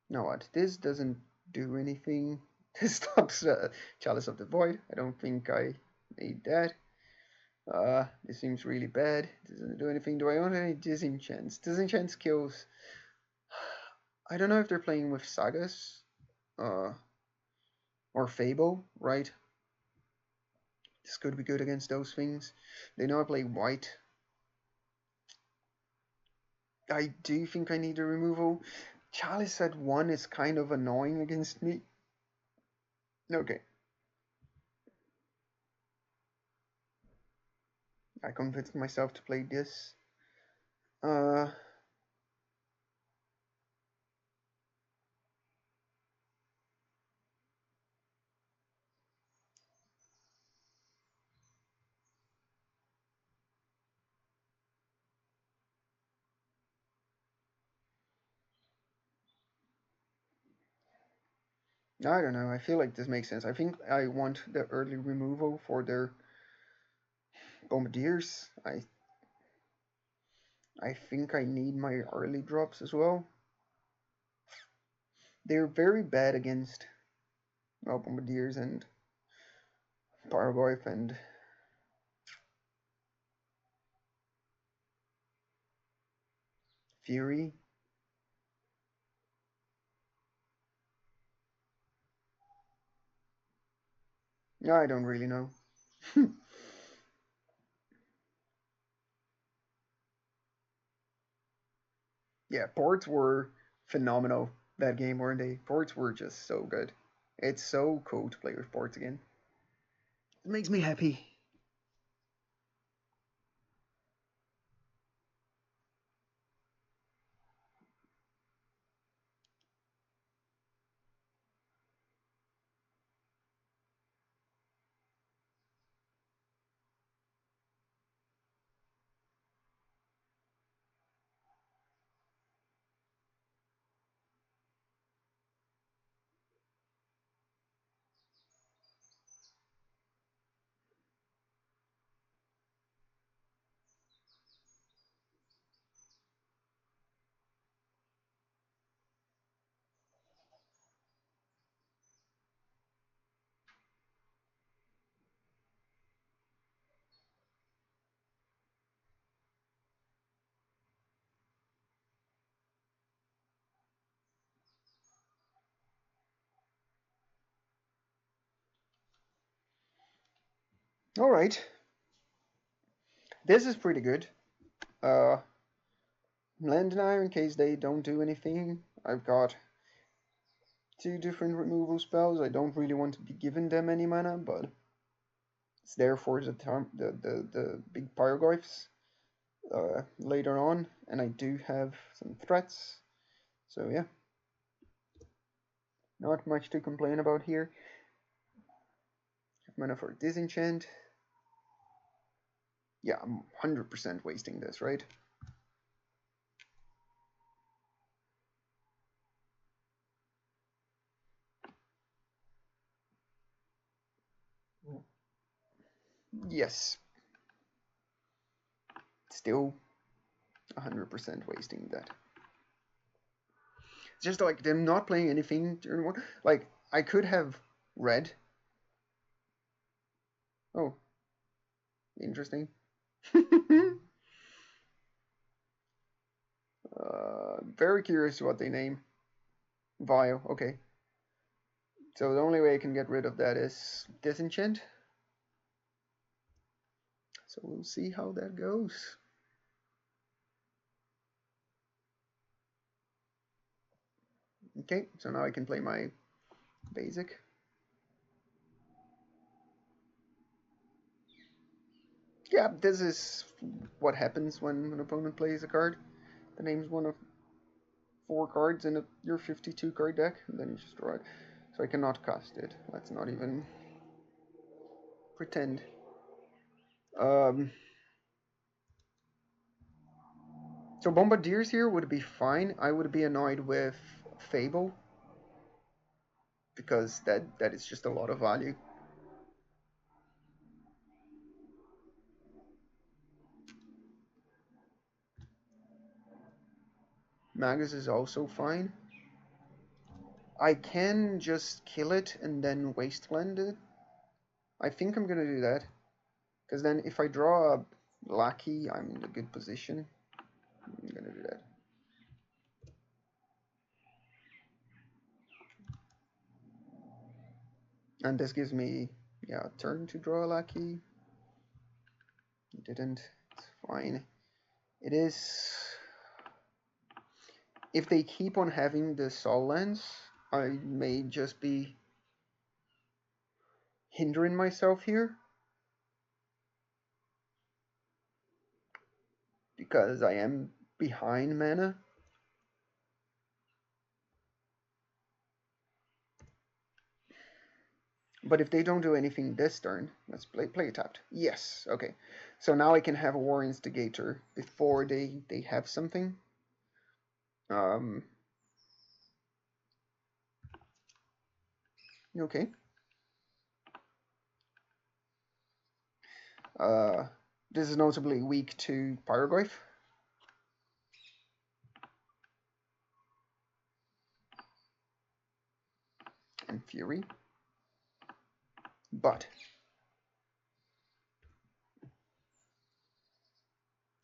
Now what? This doesn't do anything. This stops Chalice of the Void. I don't think I need that. This seems really bad. Doesn't do anything. Do I want any disenchants? Disenchants kills. I don't know if they're playing with sagas, or Fable, right? This could be good against those things. They know I play white. I do think I need a removal. Chalice at 1 is kind of annoying against me. Okay. I convinced myself to play this. I don't know. I feel like this makes sense. I think I want the early removal for their bombardiers. I think I need my early drops as well. They're very bad against, well, bombardiers and Paragoyf and Fury. No, I don't really know. Yeah, ports were phenomenal that game, weren't they? Ports were just so good. It's so cool to play with ports again. It makes me happy. All right, this is pretty good. Land now in case they don't do anything. I've got 2 different removal spells. I don't really want to be giving them any mana, but it's there for the big Pyrogoyphs later on, and I do have some threats. So yeah, not much to complain about here. Mana for Disenchant. Yeah, I'm 100% wasting this, right? Yes. Still 100% wasting that. It's just like them not playing anything during one. Like, I could have red. Oh, interesting. Very curious what they name. Vile, okay. So the only way I can get rid of that is Disenchant. So we'll see how that goes. Okay, so now I can play my basic. Yeah, this is what happens when an opponent plays a card. The name's one of 4 cards in your 52 card deck, and then you just draw it. So I cannot cast it. Let's not even pretend. So Bombardiers here would be fine. I would be annoyed with Fable, because that is just a lot of value. Magus is also fine. I can just kill it and then wasteland it. I think I'm gonna do that. Because then if I draw a Lackey, I'm in a good position. I'm gonna do that. And this gives me, yeah, a turn to draw a Lackey. Didn't. It's fine. It is... If they keep on having the Sol Lens, I may just be hindering myself here. Because I am behind mana. But if they don't do anything this turn, let's play tapped. Yes, okay. So now I can have a War Instigator before they have something. Okay. This is notably weak to Pyroglyph. And Fury. But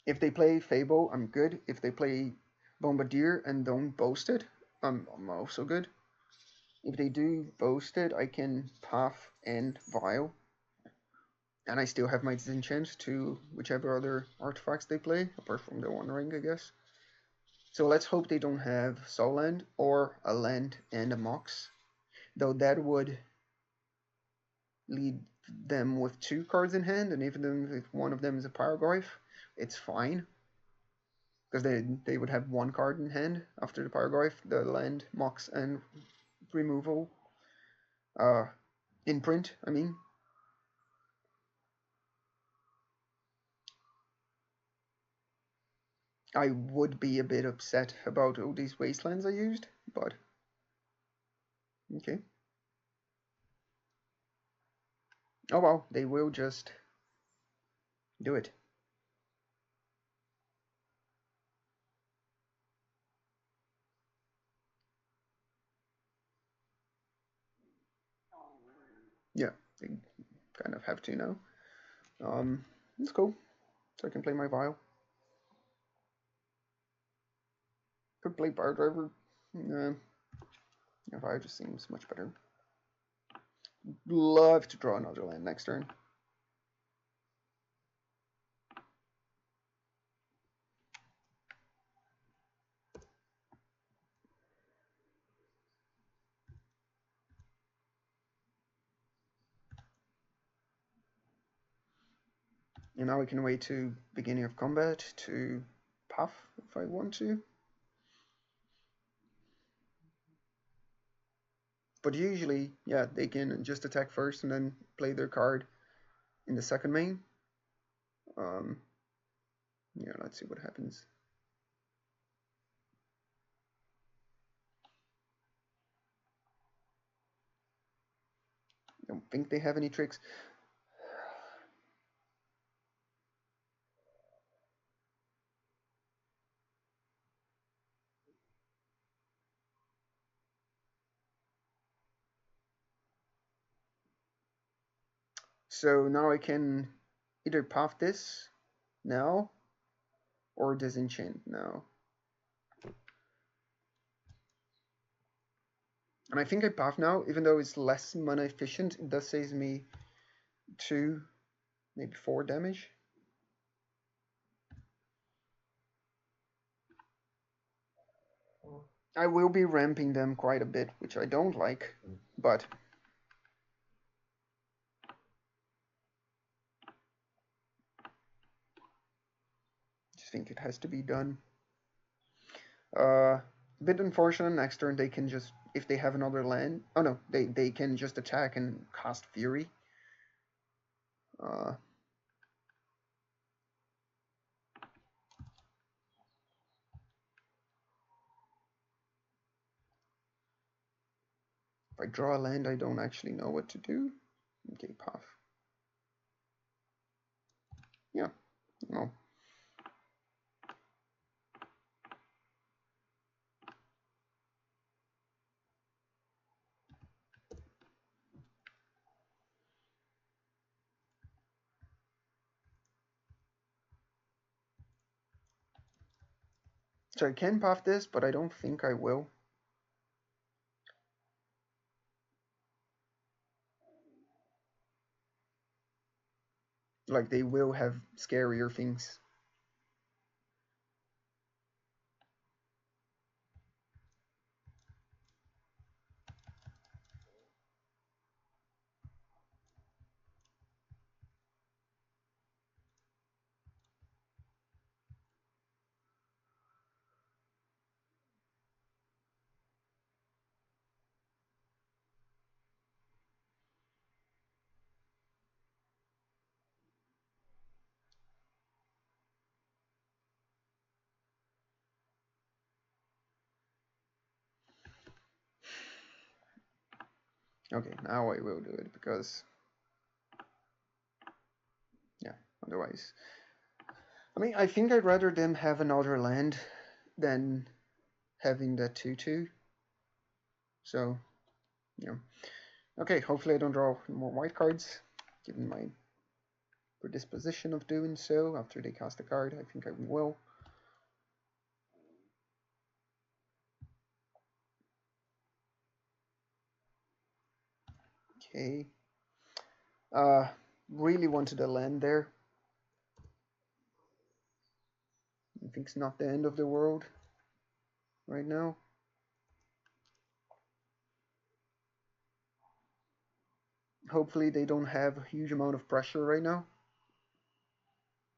if they play Fable, I'm good. If they play Bombardier and don't boast it, I'm also good. If they do boast it, I can Path and Vile. And I still have my disenchant to whichever other artifacts they play, apart from the One Ring, I guess. So let's hope they don't have Soul Land or a land and a Mox. Though that would lead them with 2 cards in hand, and even if one of them is a Pyroglyph, it's fine. Because they would have 1 card in hand after the Pyroglyph, the land, Mox, and removal. Imprint, I mean. I would be a bit upset about all these wastelands I used, but okay. Oh well, they will just do it. Yeah, they kind of have to now. It's cool. So I can play my Vile. Could play Bar Driver. Yeah, Vile just seems much better. Love to draw another land next turn. And now we can wait to beginning of combat to puff if I want to. But usually, yeah, they can just attack first and then play their card in the second main. Yeah, let's see what happens. I don't think they have any tricks. So now I can either puff this now or disenchant now. And I think I puff now, even though it's less mana efficient, it does save me 2, maybe 4 damage. I will be ramping them quite a bit, which I don't like, but I just think it has to be done. A bit unfortunate, next turn they can just, if they have another land, oh no, they can just attack and cast Fury. If I draw a land, I don't actually know what to do. Okay, puff. Yeah, well. So I can path this, but I don't think I will. Like, they will have scarier things. Okay, now I will do it, because, yeah, otherwise. I mean, I think I'd rather them have another land than having that 2-2. So, you know. Okay, hopefully I don't draw more white cards, given my predisposition of doing so after they cast a card. I think I will. Okay. Really wanted a land there. I think it's not the end of the world right now. Hopefully they don't have a huge amount of pressure right now.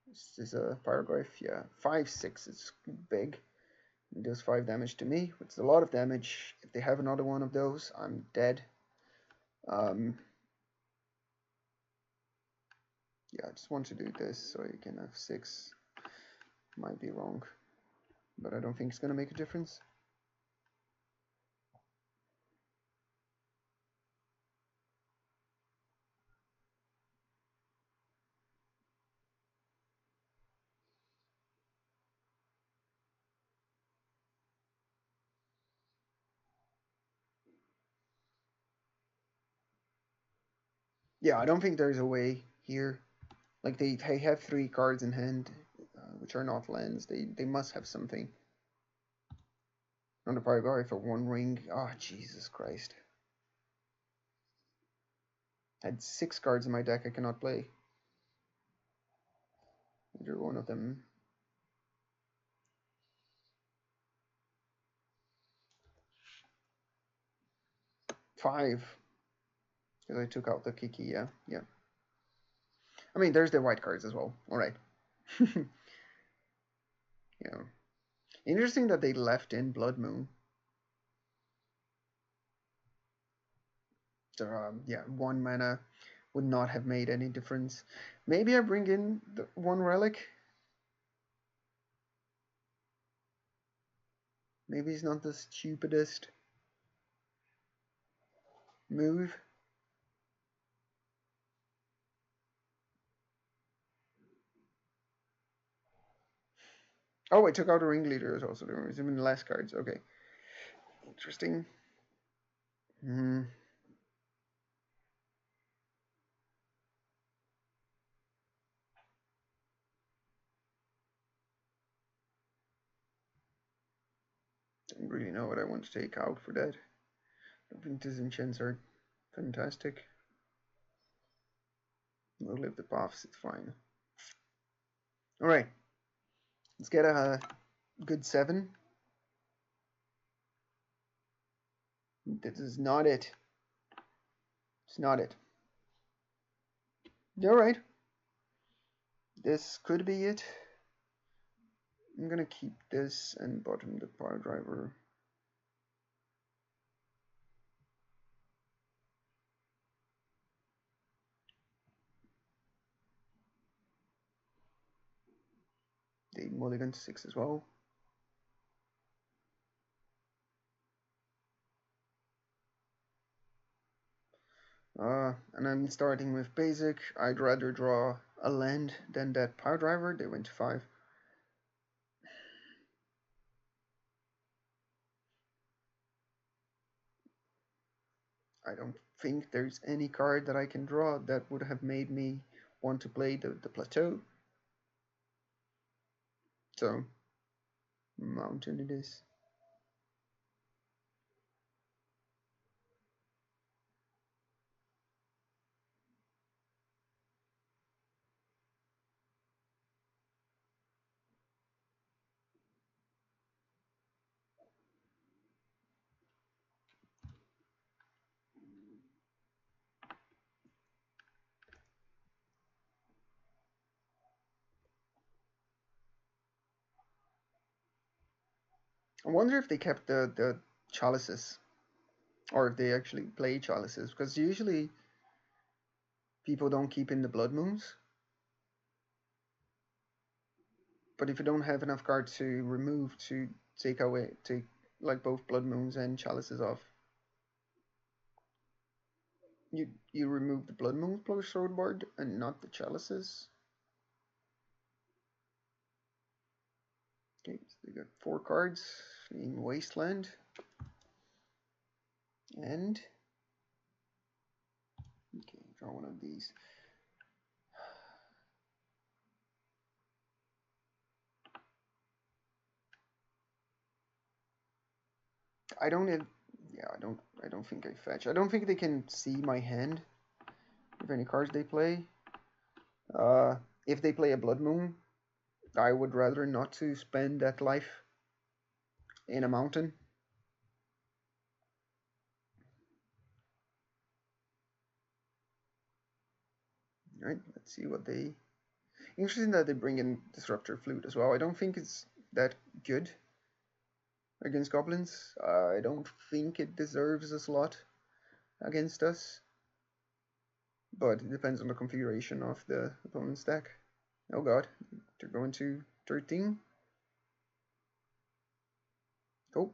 This is a paragraph, yeah. 5/6 is big. It does 5 damage to me. It's a lot of damage. If they have another one of those, I'm dead. Yeah, I just want to do this so you can have 6. Might be wrong, but I don't think it's going to make a difference. Yeah, I don't think there's a way here. Like, they have 3 cards in hand, which are not lands. They must have something. On the paragraph for 1 ring. Oh, Jesus Christ. I had 6 cards in my deck I cannot play. Either one of them. 5. Because I took out the Kiki, yeah. Yeah. I mean, there's the white cards as well. Alright. Yeah. Interesting that they left in Blood Moon. So, yeah, 1 mana would not have made any difference. Maybe I bring in the 1 relic. Maybe it's not the stupidest move. Oh, I took out a ringleader as well, so there was even less cards. Okay. Interesting. Hmm. Don't really know what I want to take out for that. I don't think disenchants are fantastic. We'll live the paths, it's fine. Alright. Let's get a good 7. This is not it. It's not it. Alright. This could be it. I'm gonna keep this and bottom the power driver. The mulligan 6 as well. And I'm starting with basic. I'd rather draw a land than that power driver. They went to 5. I don't think there's any card that I can draw that would have made me want to play the plateau. So, mountain it is. I wonder if they kept the chalices, or if they actually play chalices, because usually people don't keep in the blood moons. But if you don't have enough cards to remove to take like both blood moons and chalices off, you remove the blood moons plus swordboard and not the chalices. Okay, so they got 4 cards in Wasteland, and okay, draw one of these. I don't have, yeah, I don't think I fetch. I don't think they can see my hand with any cards they play. Uh, if they play a blood moon, I would rather not to spend that life in a mountain. All right, let's see what they. Interesting that they bring in Disruptor Flute as well. I don't think it's that good against Goblins. I don't think it deserves a slot against us, but it depends on the configuration of the opponent's deck. Oh god, they're going to 13. Cool.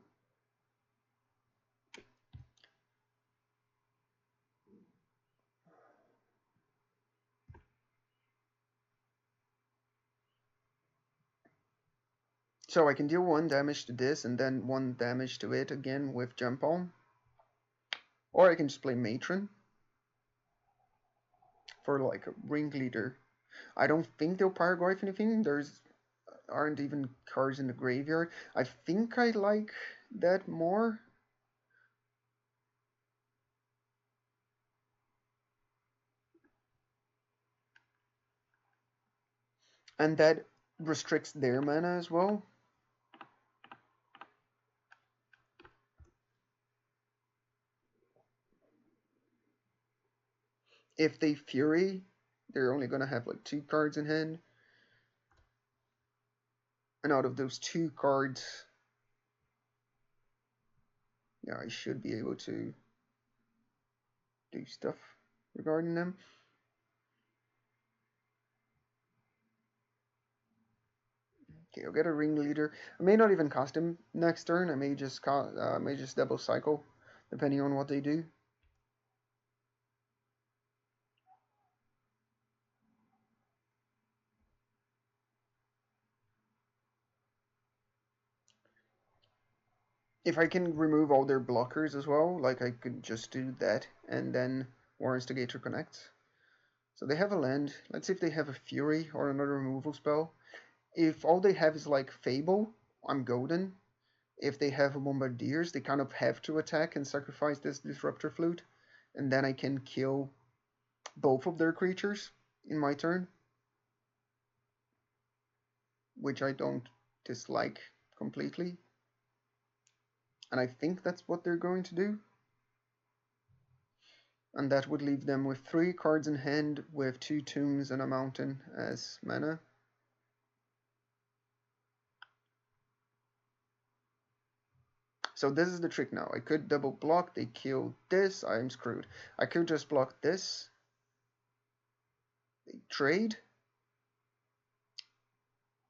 So I can deal 1 damage to this and then 1 damage to it again with Jump On. Or I can just play Matron for like a Ringleader. I don't think they'll Paragoyf anything. There's aren't even cards in the graveyard. I think I like that more. And that restricts their mana as well. If they Fury, they're only going to have like 2 cards in hand. And out of those 2 cards, yeah, I should be able to do stuff regarding them. Okay, I'll get a Ringleader. I may not even cast him next turn. I may just double cycle, depending on what they do. If I can remove all their blockers as well, like I could just do that, and then War Instigator connects. So they have a land. Let's see if they have a Fury or another removal spell. If all they have is like Fable, I'm golden. If they have Bombardiers, they kind of have to attack and sacrifice this Disruptor Flute, and then I can kill both of their creatures in my turn, which I don't dislike completely. And I think that's what they're going to do. And that would leave them with 3 cards in hand with 2 tombs and a mountain as mana. So this is the trick now. I could double block, they kill this, I'm screwed. I could just block this, they trade.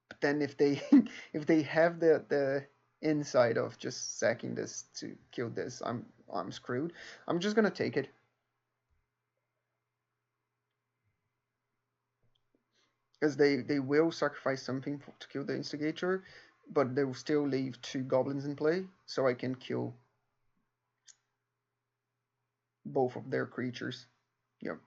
But then if they if they have the insight of just sacking this to kill this, I'm screwed. I'm just gonna take it. Because they will sacrifice something to kill the instigator, but they will still leave 2 goblins in play, so I can kill both of their creatures. Yep.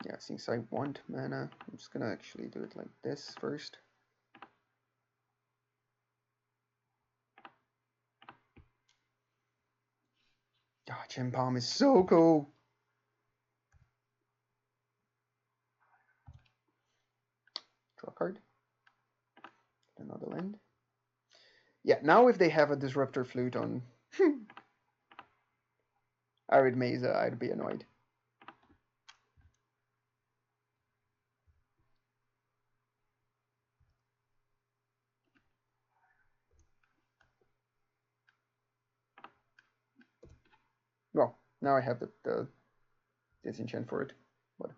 Yeah, since I want mana, I'm just gonna actually do it like this first. Ah, Gem Palm is so cool. Draw a card. Another land. Yeah, now if they have a Disruptor Flute on Arid Mesa, I'd be annoyed. Well, now I have the disenchant for it. But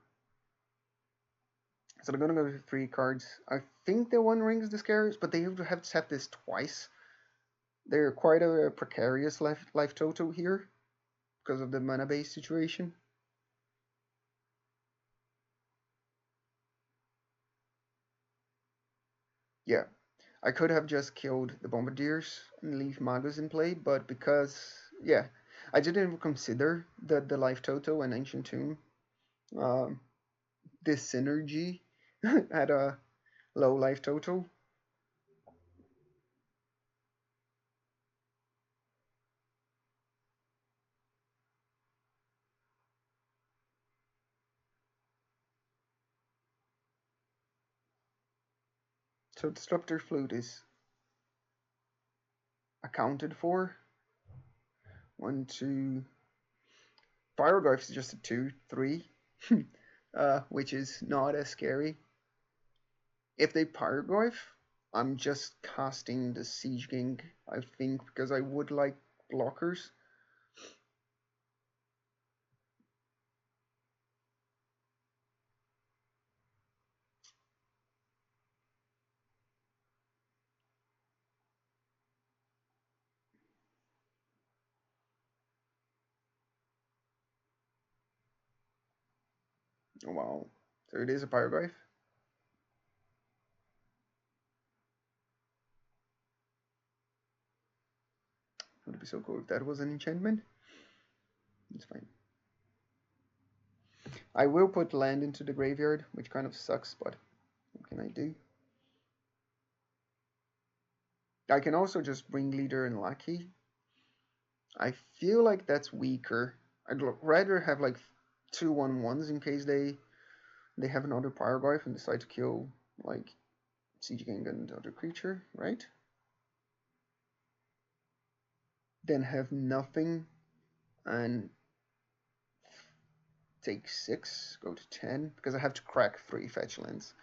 so they're gonna go to 3 cards. I think the One Ring is the scariest, but they have set this twice. They're quite a precarious life total here because of the mana base situation. Yeah, I could have just killed the Bombardiers and leave Magus in play, but because, yeah, I didn't even consider the life total and Ancient Tomb. Um, this synergy at a low life total. So Disruptor Flute is accounted for. 1, 2. Pyroglyph is just a 2, 3, which is not as scary. If they Pyroglyph, I'm just casting the Siege Gang, I think, because I would like blockers. Oh, wow. So it is a Pyroglyph. It would be so cool if that was an enchantment. It's fine. I will put land into the graveyard, which kind of sucks, but what can I do? I can also just bring Leader and Lackey. I feel like that's weaker. I'd rather have like 2/1/1s in case they have another Pyroglyph and decide to kill like Siege Gang and other creature, right? Then have nothing and take 6, go to 10, because I have to crack 3 fetch lands.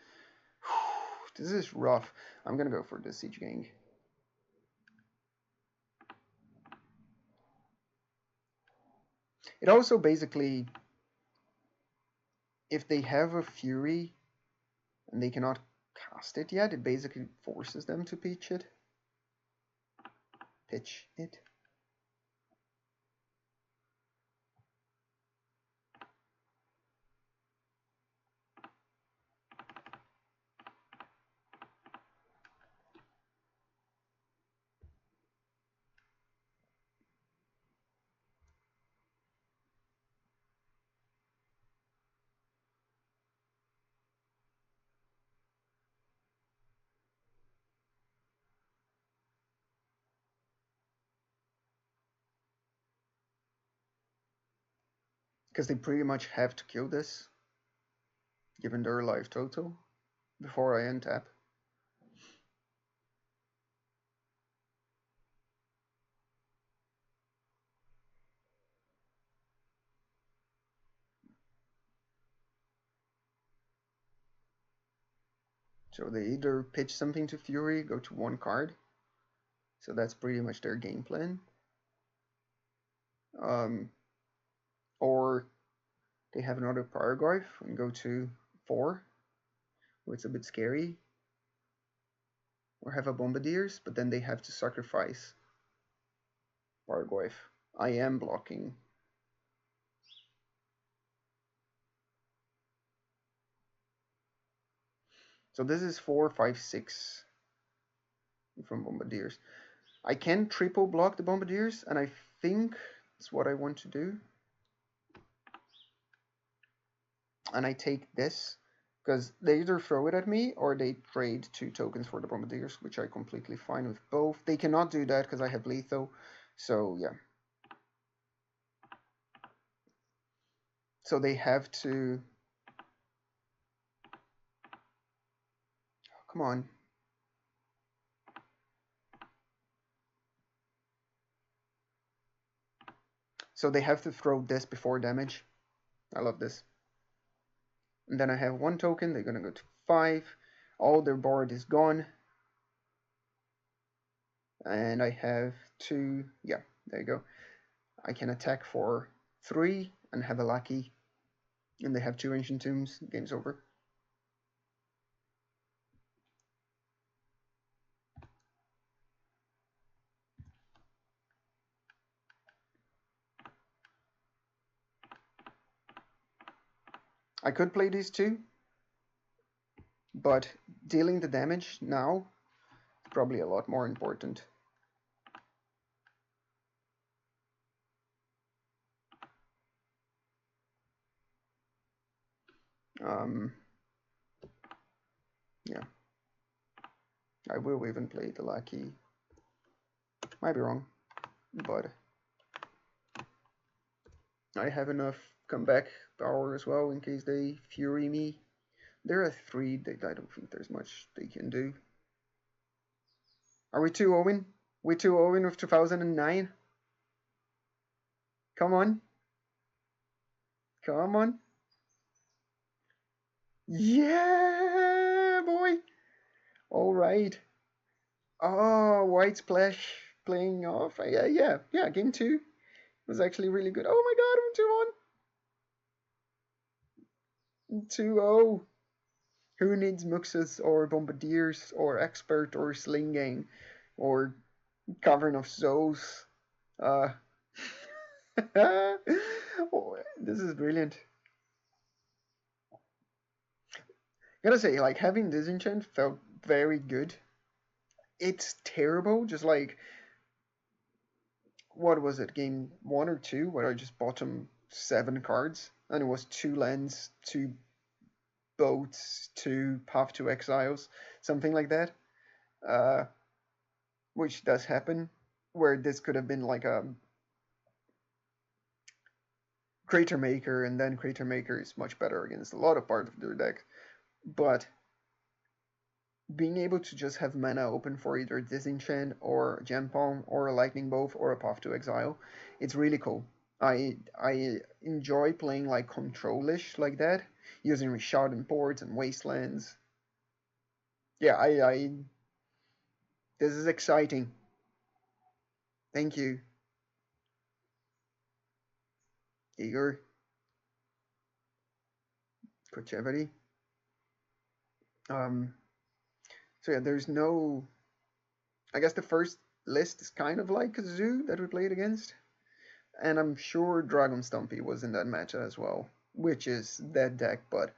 This is rough. I'm gonna go for the Siege Gang. It also basically, if they have a Fury and they cannot cast it yet, it basically forces them to pitch it. Pitch it. Because they pretty much have to kill this, given their life total, before I untap. So they either pitch something to Fury, go to 1 card. So that's pretty much their game plan. Or they have another Pyroglyph and go to 4, where it's a bit scary. Or have a Bombardiers, but then they have to sacrifice Pyroglyph. I am blocking. So this is 4, 5, 6 from Bombardiers. I can triple block the Bombardiers, and I think it's what I want to do. and I take this because they either throw it at me or they trade 2 tokens for the bombardiers, which I completely fine with both. They cannot do that because I have lethal, so yeah. So they have to. Come on. So they have to throw this before damage. I love this. And then I have 1 token. They're gonna go to 5. All their board is gone. And I have 2. Yeah, there you go. I can attack for 3 and have a lucky. And they have 2 ancient tombs. Game's over. I could play these 2, but dealing the damage now is probably a lot more important. Yeah. I will even play the lucky. Might be wrong, but I have enough comeback power as well in case they fury me. There are 3 that I don't think there's much they can do. Are we 2-0? We 2-0 with 2009? Come on. Come on. Yeah, boy. All right. Oh, White Splash playing off. Yeah. Game 2 was actually really good. Oh my god, I'm 2-0. Who needs Muxus or Bombardiers or Expert or Sling Gang or Cavern of Souls? Uh, oh, this is brilliant. Gotta say, like, having Disenchant felt very good. It's terrible, just like, what was it, game 1 or 2, where I just bottom 7 cards, and it was 2 lands, 2 boats, 2 Path to Exiles, something like that. Uh, which does happen, where this could have been like a Crater Maker, and then Crater Maker is much better against a lot of parts of their deck. But being able to just have mana open for either Disenchant or Gem Palm or a Lightning Bolt or a Path to Exile, it's really cool. I enjoy playing like control-ish like that, using Resharded boards and Wastelands. Yeah, I this is exciting. Thank you, Igor Kochevity. Um, so yeah, there's no. I guess the first list is kind of like a zoo that we played against, and I'm sure Dragon Stumpy was in that meta as well, which is that deck, but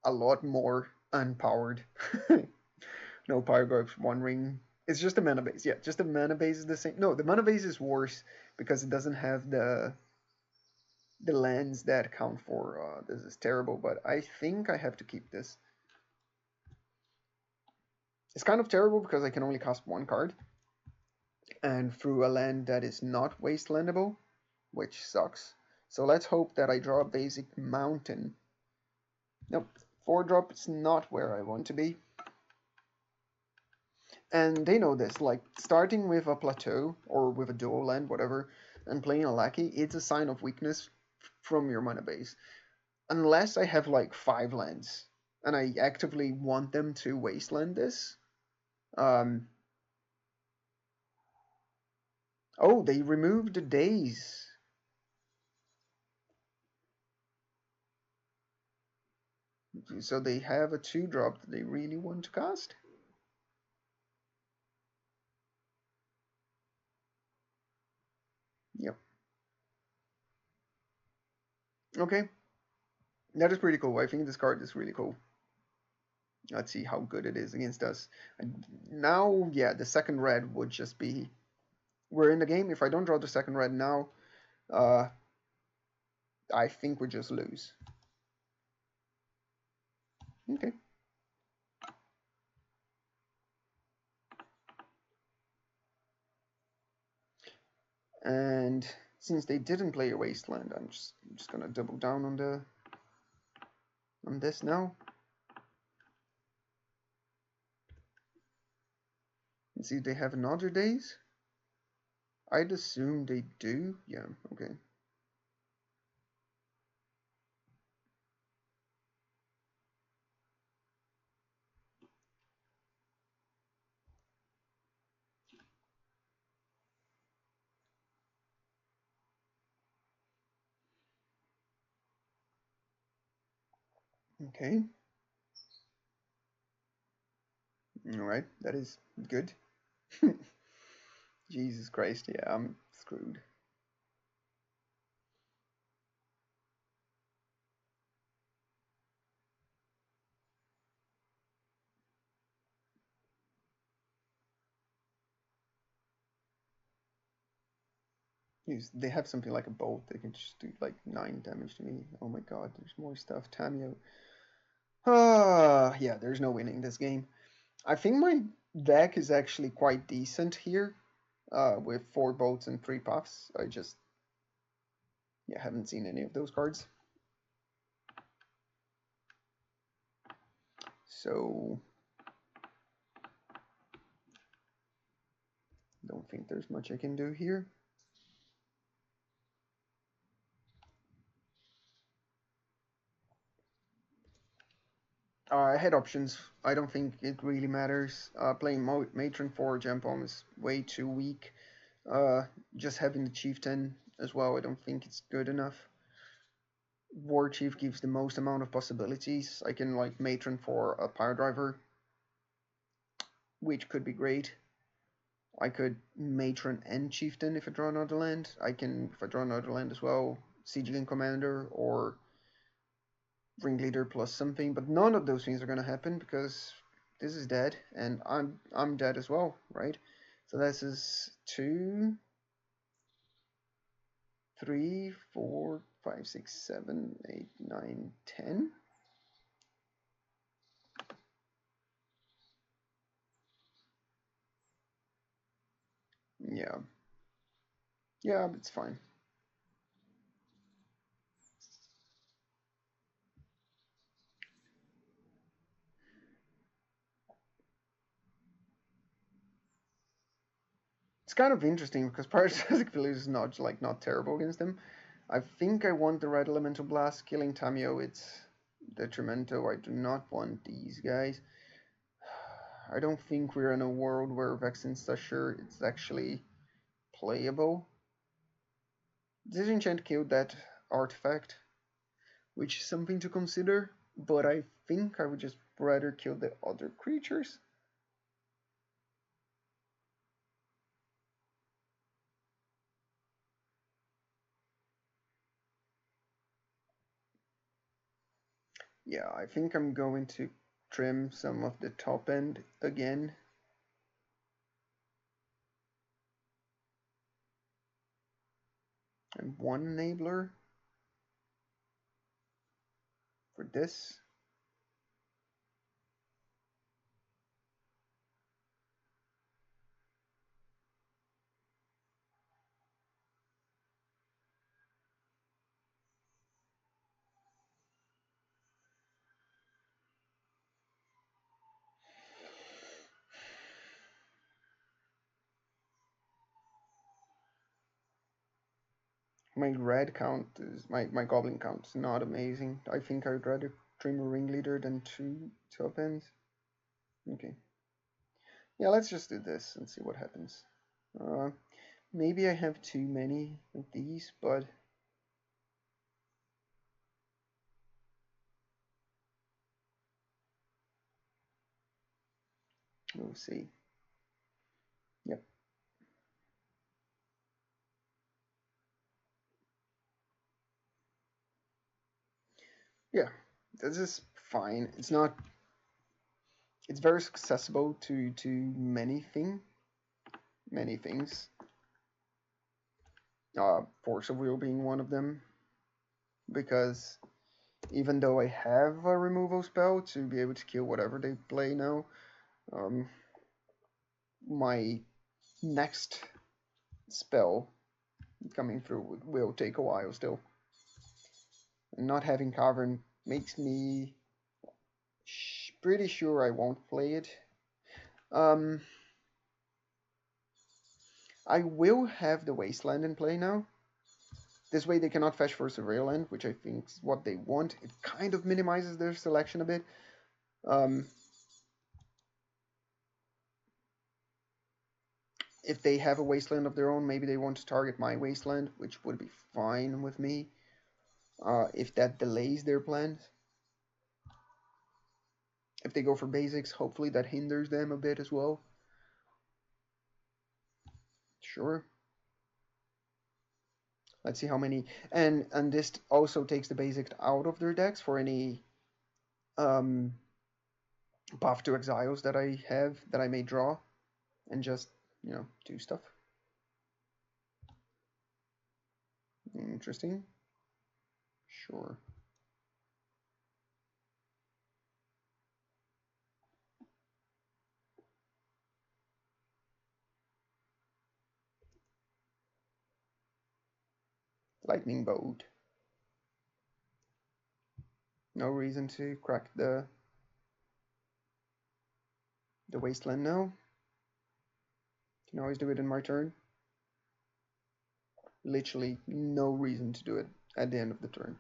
a lot more unpowered. No Pyrographs, One Ring. It's just a mana base. Yeah, just the mana base is the same. No, the mana base is worse because it doesn't have the lands that count for. This is terrible, but I think I have to keep this. It's kind of terrible because I can only cast 1 card, and through a land that is not wastelandable, which sucks. So let's hope that I draw a basic mountain. Nope, 4-drop is not where I want to be. And they know this, like starting with a plateau or with a dual land, whatever, and playing a lackey, it's a sign of weakness from your mana base. Unless I have like 5 lands and I actively want them to wasteland this. Oh, they removed the days. So they have a 2-drop that they really want to cast? Yep. Okay. That is pretty cool. I think this card is really cool. Let's see how good it is against us. And now, yeah, the second red would just be... We're in the game. If I don't draw the second red now, I think we just lose. Okay. And since they didn't play a Wasteland, I'm just gonna double down on this now. And see if they have another days. I'd assume they do. Yeah, okay. Okay. Alright, that is good. Jesus Christ, yeah, I'm screwed. They have something like a bolt, they can just do like 9 damage to me. Oh my god, there's more stuff. Tamio. Ah, yeah, there's no winning this game. I think my deck is actually quite decent here, with 4 bolts and 3 puffs. I just, yeah, haven't seen any of those cards. So, don't think there's much I can do here. I had options. I don't think it really matters. Playing Matron for Jampom is way too weak. Just having the Chieftain as well, I don't think it's good enough. War Chief gives the most amount of possibilities. I can like Matron for a Power Driver, which could be great. I could Matron and Chieftain if I draw another land. I can, if I draw another land as well, Siegeling Commander or Ringleader plus something, but none of those things are gonna happen because this is dead and I'm dead as well, right? So this is 2, 3, 4, 5, 6, 7, 8, 9, 10. Yeah. Yeah, it's fine. It's kind of interesting because Parasitic Village is not terrible against them. I think I want the Red Elemental Blast. Killing Tamio, it's detrimental. I do not want these guys. I don't think we're in a world where Vexen Stusher is actually playable. Disenchant killed that artifact, which is something to consider, but I think I would just rather kill the other creatures. Yeah, I think I'm going to trim some of the top end again. And 1 enabler for this. My red count is my goblin count is not amazing. I think I'd rather trim a ringleader than 2 top ends. Okay. Yeah, let's just do this and see what happens. Uh, Maybe I have too many of these, but we'll see. Yep. Yeah, this is fine. It's not. It's very accessible to many things. Force of will being one of them, because even though I have a removal spell to be able to kill whatever they play now. Um, my next spell coming through will take a while still. And not having Cavern makes me pretty sure I won't play it. Um, I will have the Wasteland in play now. This way they cannot fetch for Surveil Land, which I think is what they want. It kind of minimizes their selection a bit. Um, if they have a Wasteland of their own, maybe they want to target my Wasteland, which would be fine with me. If that delays their plans. If they go for basics, hopefully that hinders them a bit as well. Sure. Let's see how many. And this also takes the basic out of their decks for any um, buff to exiles that I have that I may draw, and just do stuff. Interesting. Sure. Lightning bolt. No reason to crack the wasteland now. Can always do it in my turn. Literally no reason to do it at the end of the turn.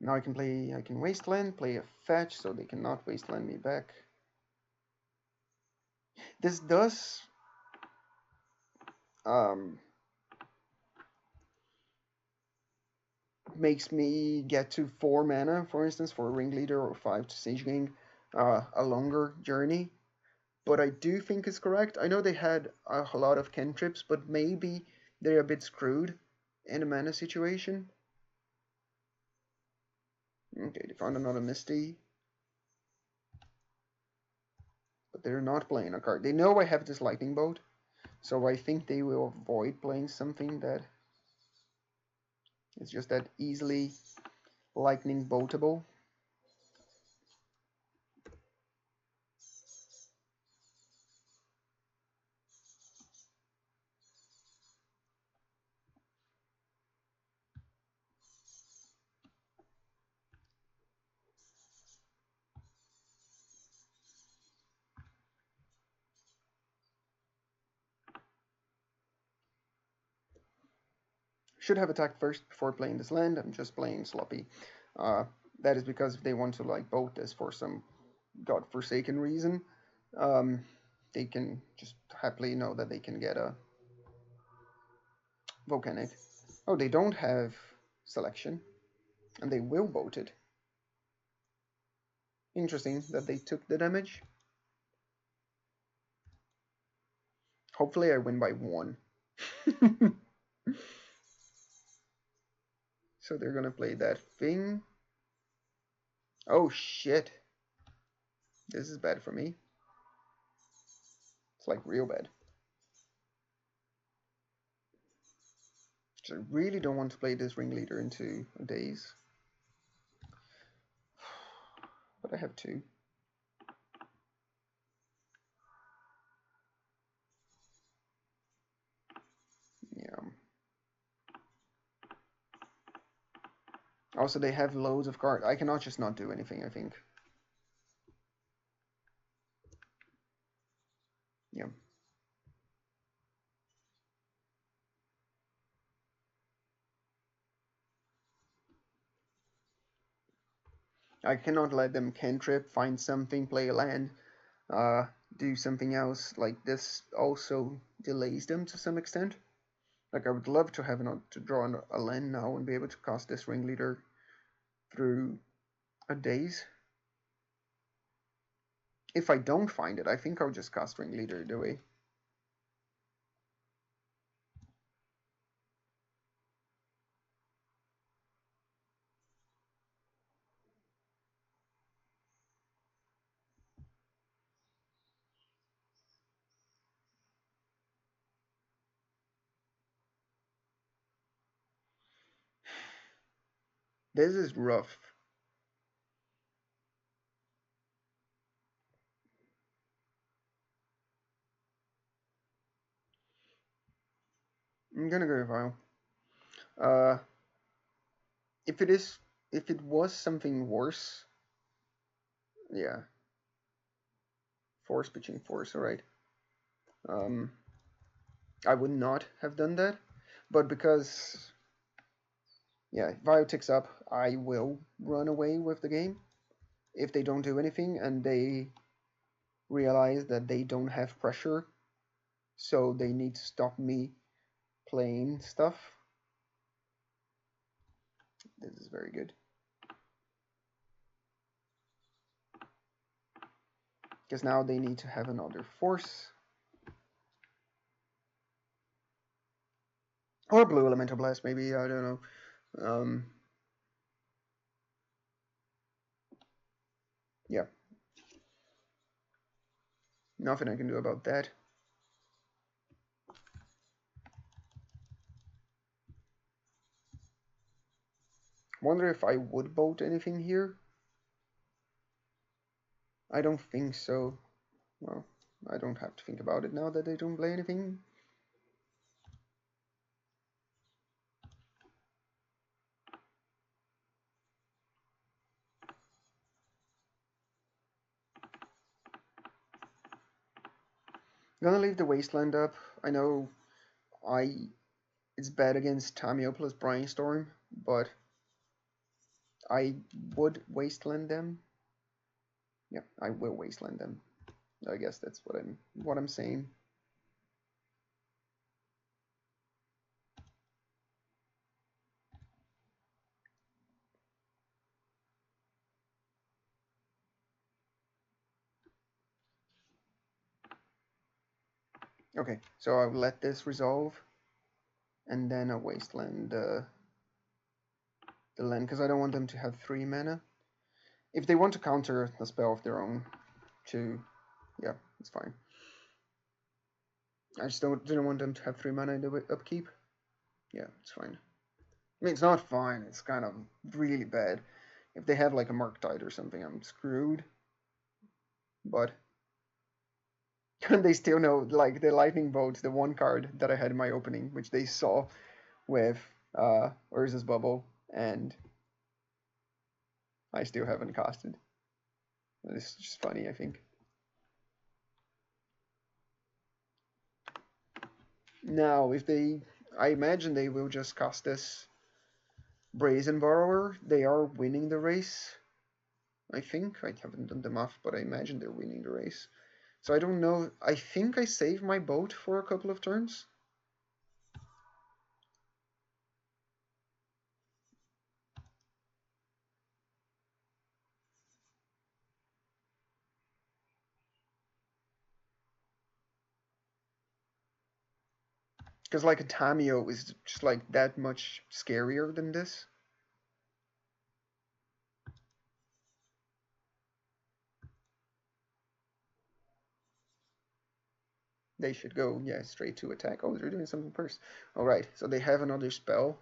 Now I can wasteland, play a fetch, so they cannot wasteland me back. This does makes me get to 4 mana, for instance, for a ringleader, or 5 to Sage Gang, a longer journey. But I do think it's correct. I know they had a lot of cantrips, but maybe they're a bit screwed in a mana situation. Okay, they found another Misty. But they're not playing a card. They know I have this Lightning Bolt, so I think they will avoid playing something that is just that easily Lightning Boltable. Should have attacked first before playing this land. I'm just playing sloppy. Uh, that is because if they want to like boat this for some godforsaken reason, um, they can just happily know that they can get a volcanic. Oh, they don't have selection, and they will boat it. Interesting that they took the damage. Hopefully, I win by 1. So they're gonna play that thing. Oh shit. This is bad for me. It's like real bad. So I really don't want to play this ringleader into a daze. But I have 2. Yeah. Also, they have loads of cards. I cannot just not do anything, I think. Yeah. I cannot let them cantrip, find something, play a land, do something else. Like, this also delays them to some extent. Like, I would love to have to draw a land now and be able to cast this ringleader through a daze. If I don't find it, I think I'll just cast ringleader either way. This is rough. I'm gonna go Vile. Uh, if it is, if it was something worse, yeah, force pitching force. All right. Um, I would not have done that, but because yeah, Vile ticks up, I will run away with the game if they don't do anything and they realize that they don't have pressure, so they need to stop me playing stuff. This is very good. Because now they need to have another force. Or blue elemental blast, maybe, I don't know. Yeah, nothing I can do about that. Wonder if I would bolt anything here. I don't think so. Well, I don't have to think about it now that they don't play anything. Gonna leave the Wasteland up. I know I it's bad against Tamio plus Brainstorm, but I would Wasteland them. Yeah, I will Wasteland them. I guess that's what I'm saying. Okay, so I'll let this resolve, and then I'll Wasteland the land because I don't want them to have 3 mana. If they want to counter a spell of their own, to yeah, it's fine. I just didn't want them to have 3 mana in the upkeep. Yeah, it's fine. I mean, it's not fine. It's kind of really bad. If they have like a Murktide or something, I'm screwed. But they still know like the Lightning Bolt, the one card that I had in my opening, which they saw with Urza's Bubble, and I still haven't casted. It's just funny, I think. Now, if they, I imagine they will just cast this Brazen Borrower. They are winning the race. I think I haven't done the math, but I imagine they're winning the race. So I don't know. I think I saved my boat for a couple of turns. Because like a Tamio is just like that much scarier than this. They should go, yeah, straight to attack. Oh, they're doing something first. Alright, so they have another spell.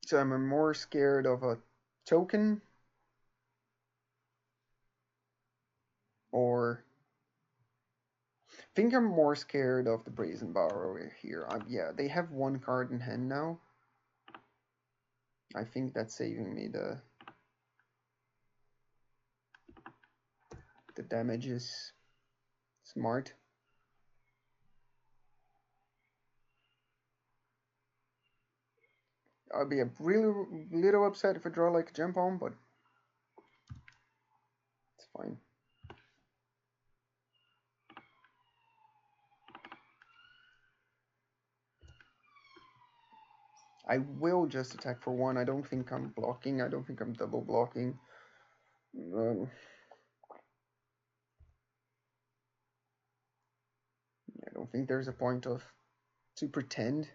So I'm more scared of a token or I think I'm more scared of the Brazen Borrower here. Yeah, they have one card in hand now. I think that's saving me the damage is smart. I'll be a really little upset if I draw like a jump on, but it's fine. I will just attack for 1. I don't think I'm blocking. I don't think I'm double blocking. I don't think there's a point of to pretend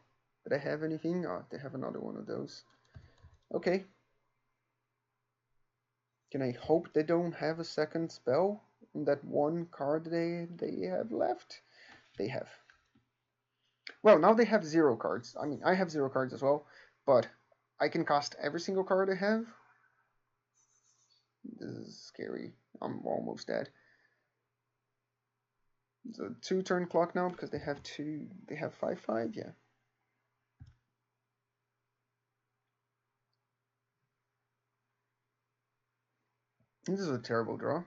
that I have anything. Oh, they have another one of those. Okay. Can I hope they don't have a second spell in that one card they have left? They have. Well, now they have 0 cards. I mean, I have 0 cards as well, but I can cast every single card I have. This is scary. I'm almost dead. It's a 2-turn clock now because they have 2. They have 5/5. Yeah. This is a terrible draw.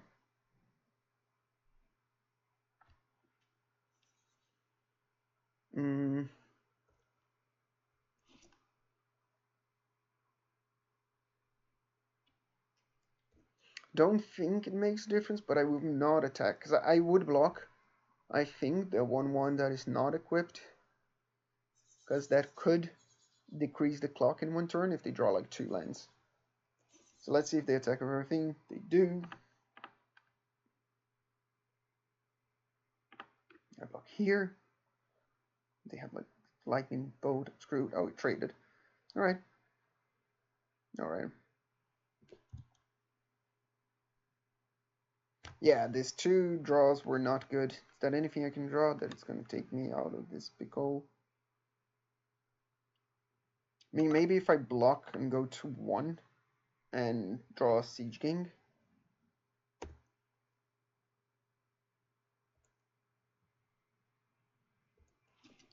Mm. Don't think it makes a difference, but I would not attack because I would block. I think the 1/1 that is not equipped, because that could decrease the clock in 1 turn if they draw like 2 lands. So let's see if they attack with everything. They do. I block here. They have like lightning bolt screwed. Oh, it traded. All right. All right. Yeah, these 2 draws were not good. Is that anything I can draw that is going to take me out of this pickle? I mean, maybe if I block and go to 1 and draw a Siege King.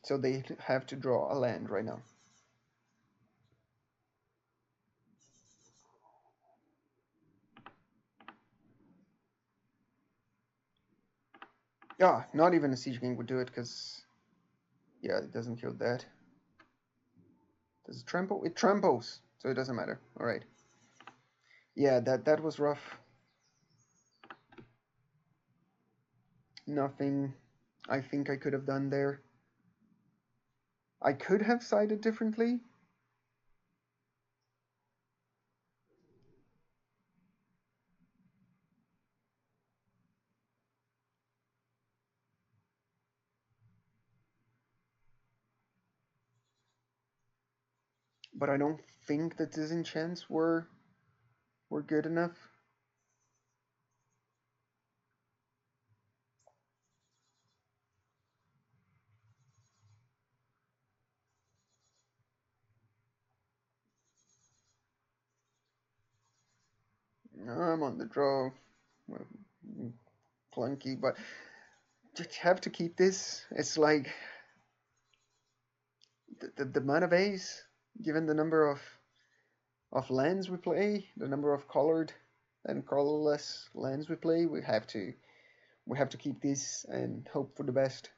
So they have to draw a land right now. Yeah, not even a Siege King would do it because, yeah, it doesn't kill that. Does it trample? It tramples, so it doesn't matter. All right. Yeah, that was rough. Nothing I think I could have done there. I could have sided differently. But I don't think the disenchants were good enough. I'm on the draw. Clunky, but just have to keep this. It's like the mana base, given the number of lands we play, the number of colored and colorless lands we play, we have to keep this and hope for the best.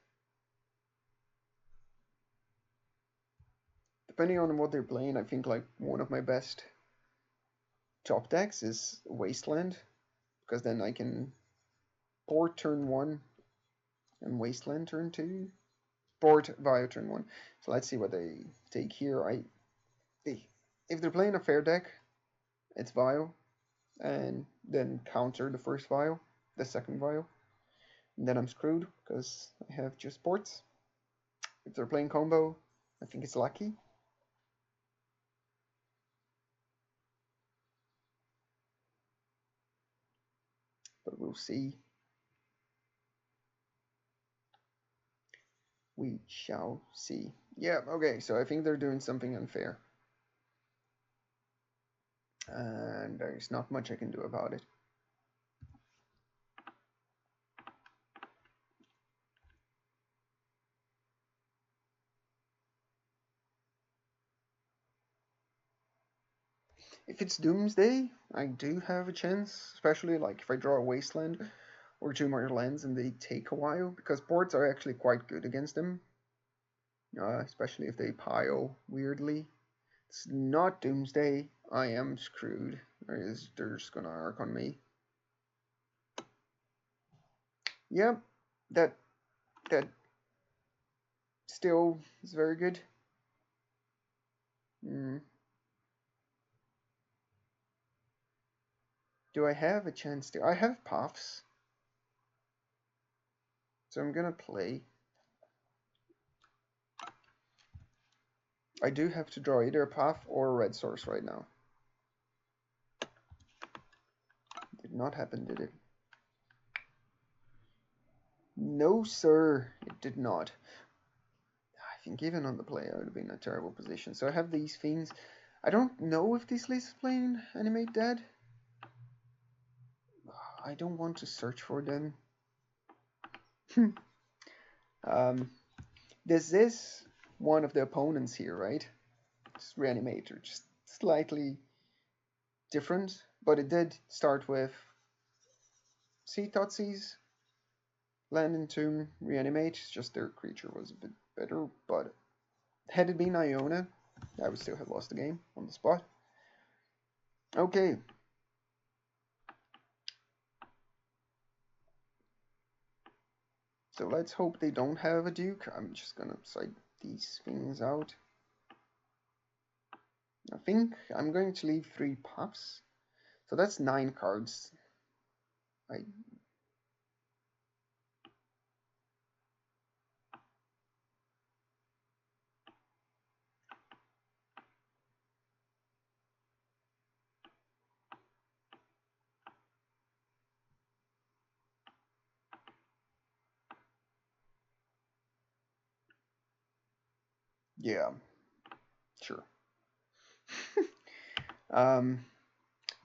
Depending on what they're playing, I think like one of my best top decks is Wasteland, because then I can port turn 1 and Wasteland turn 2. Port via turn 1. So let's see what they take here. If they're playing a fair deck, it's Vial, and then counter the first Vial, the second Vial. And then I'm screwed because I have just ports. If they're playing combo, I think it's lucky. But we'll see. We shall see. Yeah, okay, so I think they're doing something unfair. And there's not much I can do about it. If it's Doomsday, I do have a chance, especially like if I draw a Wasteland or 2 more lands and they take a while, because ports are actually quite good against them, especially if they pile weirdly. It's not Doomsday. I am screwed. They're just gonna arc on me. Yep, that still is very good. Mm. Do I have a chance to? I have puffs, so I'm gonna play. I do have to draw either a puff or a red source right now. not happen, did it? No, sir, it did not. I think even on the play, I would have been in a terrible position. So I have these fiends. I don't know if this list is playing Animate Dead. I don't want to search for them. This is one of the opponents here, right? It's Reanimator, just slightly different, but it did start with Sea Thoughtseize, Land and Tomb, Reanimate. Just their creature was a bit better, but had it been Iona, I would still have lost the game on the spot. Okay. So let's hope they don't have a Duke. I'm just gonna side these things out. I think I'm going to leave 3 pops. So that's 9 cards. Yeah, sure.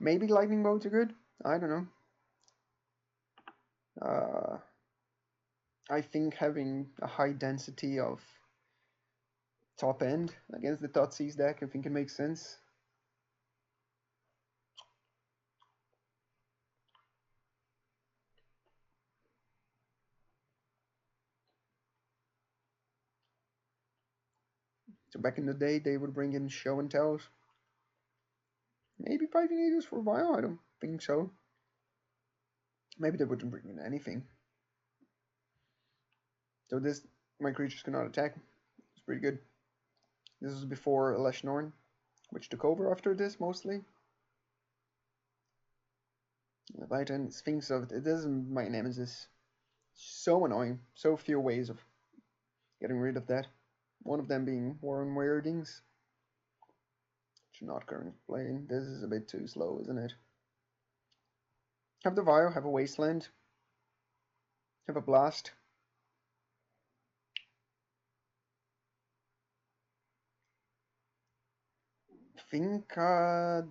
Maybe lightning bolts are good. I don't know. I think having a high density of top end against the Thoughtseize deck, I think it makes sense. So back in the day, they would bring in show and tells. Maybe Piping Eagles for a while. I don't think so. Maybe they wouldn't bring in anything. So this, my creatures cannot attack. It's pretty good. This was before Leshnorn, which took over after this mostly. Leviathan, Sphinx of it isn't my nemesis. So annoying. So few ways of getting rid of that. One of them being Warren Weirdings. Which not currently playing. This is a bit too slow, isn't it? Have the Vial, have a Wasteland. Have a Blast. Think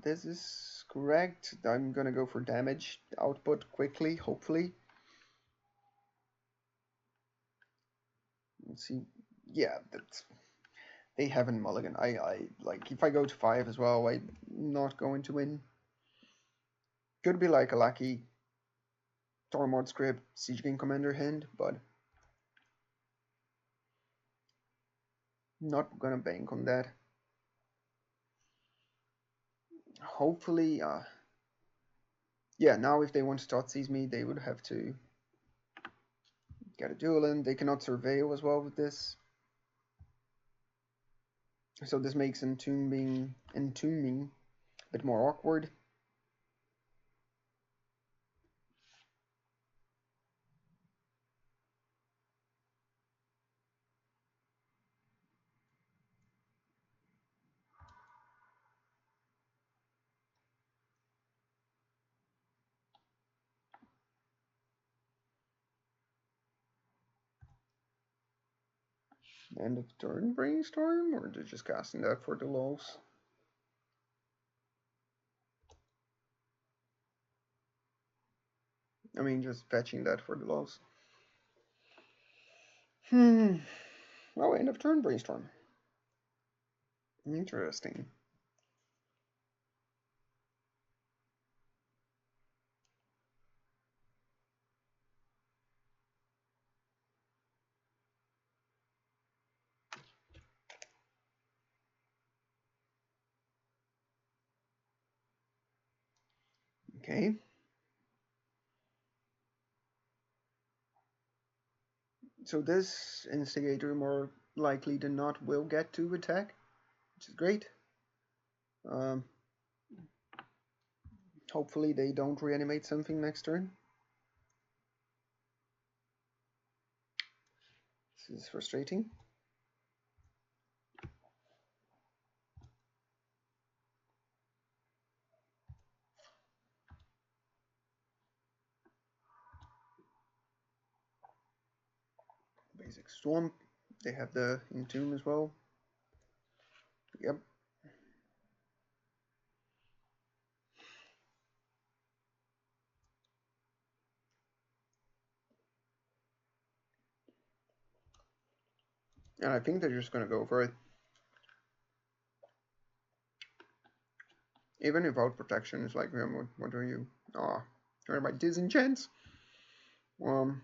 this is correct. I'm gonna go for damage output quickly, hopefully. Let's see. Yeah, that's they haven't mulligan. I like if I go to 5 as well, I'm not going to win. Could be like a lucky Tormod script Siege King Commander hand, but not gonna bank on that. Hopefully, yeah, now if they want to Thoughtseize me, they would have to get a duel in. They cannot Surveil as well with this. So this makes entombing a bit more awkward. End of turn brainstorm, or they're just casting that for the lulz? I mean, just fetching that for the lulz. Oh, end of turn brainstorm. Interesting. Okay. So this instigator more likely than not will get to attack, which is great. Hopefully they don't reanimate something next turn. This is frustrating. basic swamp. They have the entomb as well. Yep. And I think they're just gonna go for it. Even without protection, it's like, what are you? Ah, trying to buy disenchants. Um,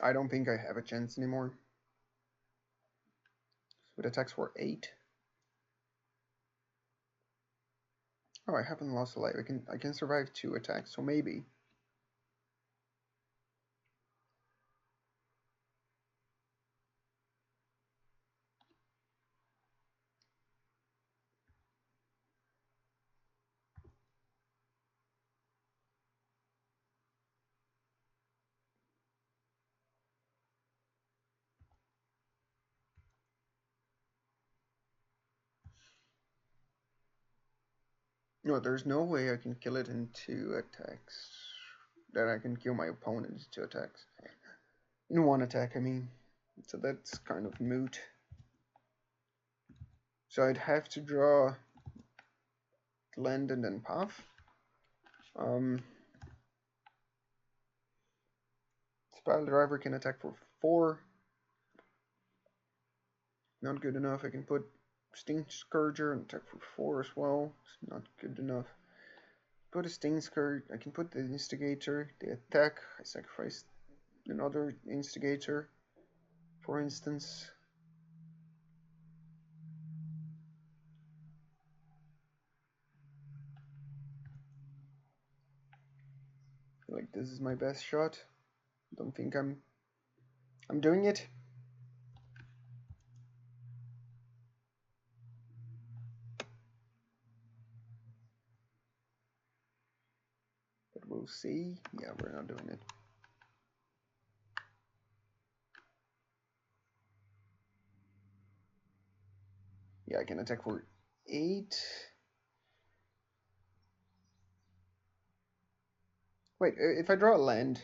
I don't think I have a chance anymore. With attacks for 8. Oh, I haven't lost a life. I can survive 2 attacks, so maybe. No, there's no way I can kill it in 2 attacks. That I can kill my opponent in 2 attacks. In 1 attack, I mean. So that's kind of moot. So I'd have to draw land and then path. Spell driver can attack for 4. Not good enough. I can put Sting Scourger and attack for 4 as well. It's not good enough. Put a Sting Scourge. I can put the Instigator. The attack. I sacrifice another Instigator, for instance. I feel like this is my best shot. Don't think I'm doing it. But we'll see. Yeah, we're not doing it. Yeah, I can attack for 8. Wait, if I draw a land,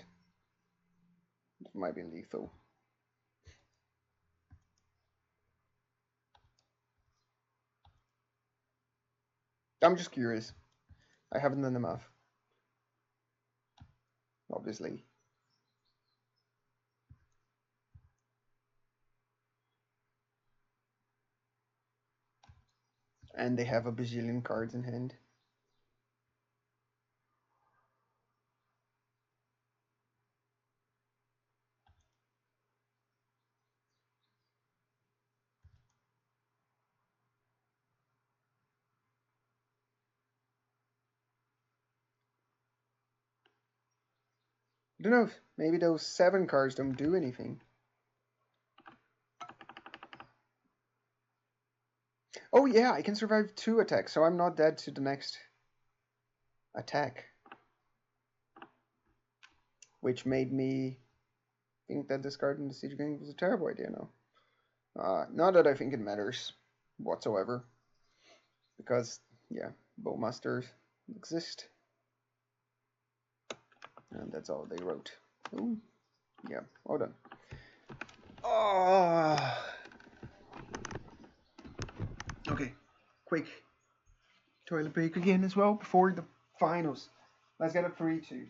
it might be lethal. I'm just curious. I haven't done the math. Obviously. And they have a bajillion cards in hand. I don't know. Maybe those 7 cards don't do anything. Oh yeah, I can survive 2 attacks, so I'm not dead to the next attack. Which made me think that discarding the Siege Gang was a terrible idea now. Not that I think it matters whatsoever. Because, yeah, Bowmasters exist. And that's all they wrote. Ooh, yeah, well done. Oh. Okay, quick toilet break again as well before the finals. Let's get a 3-2.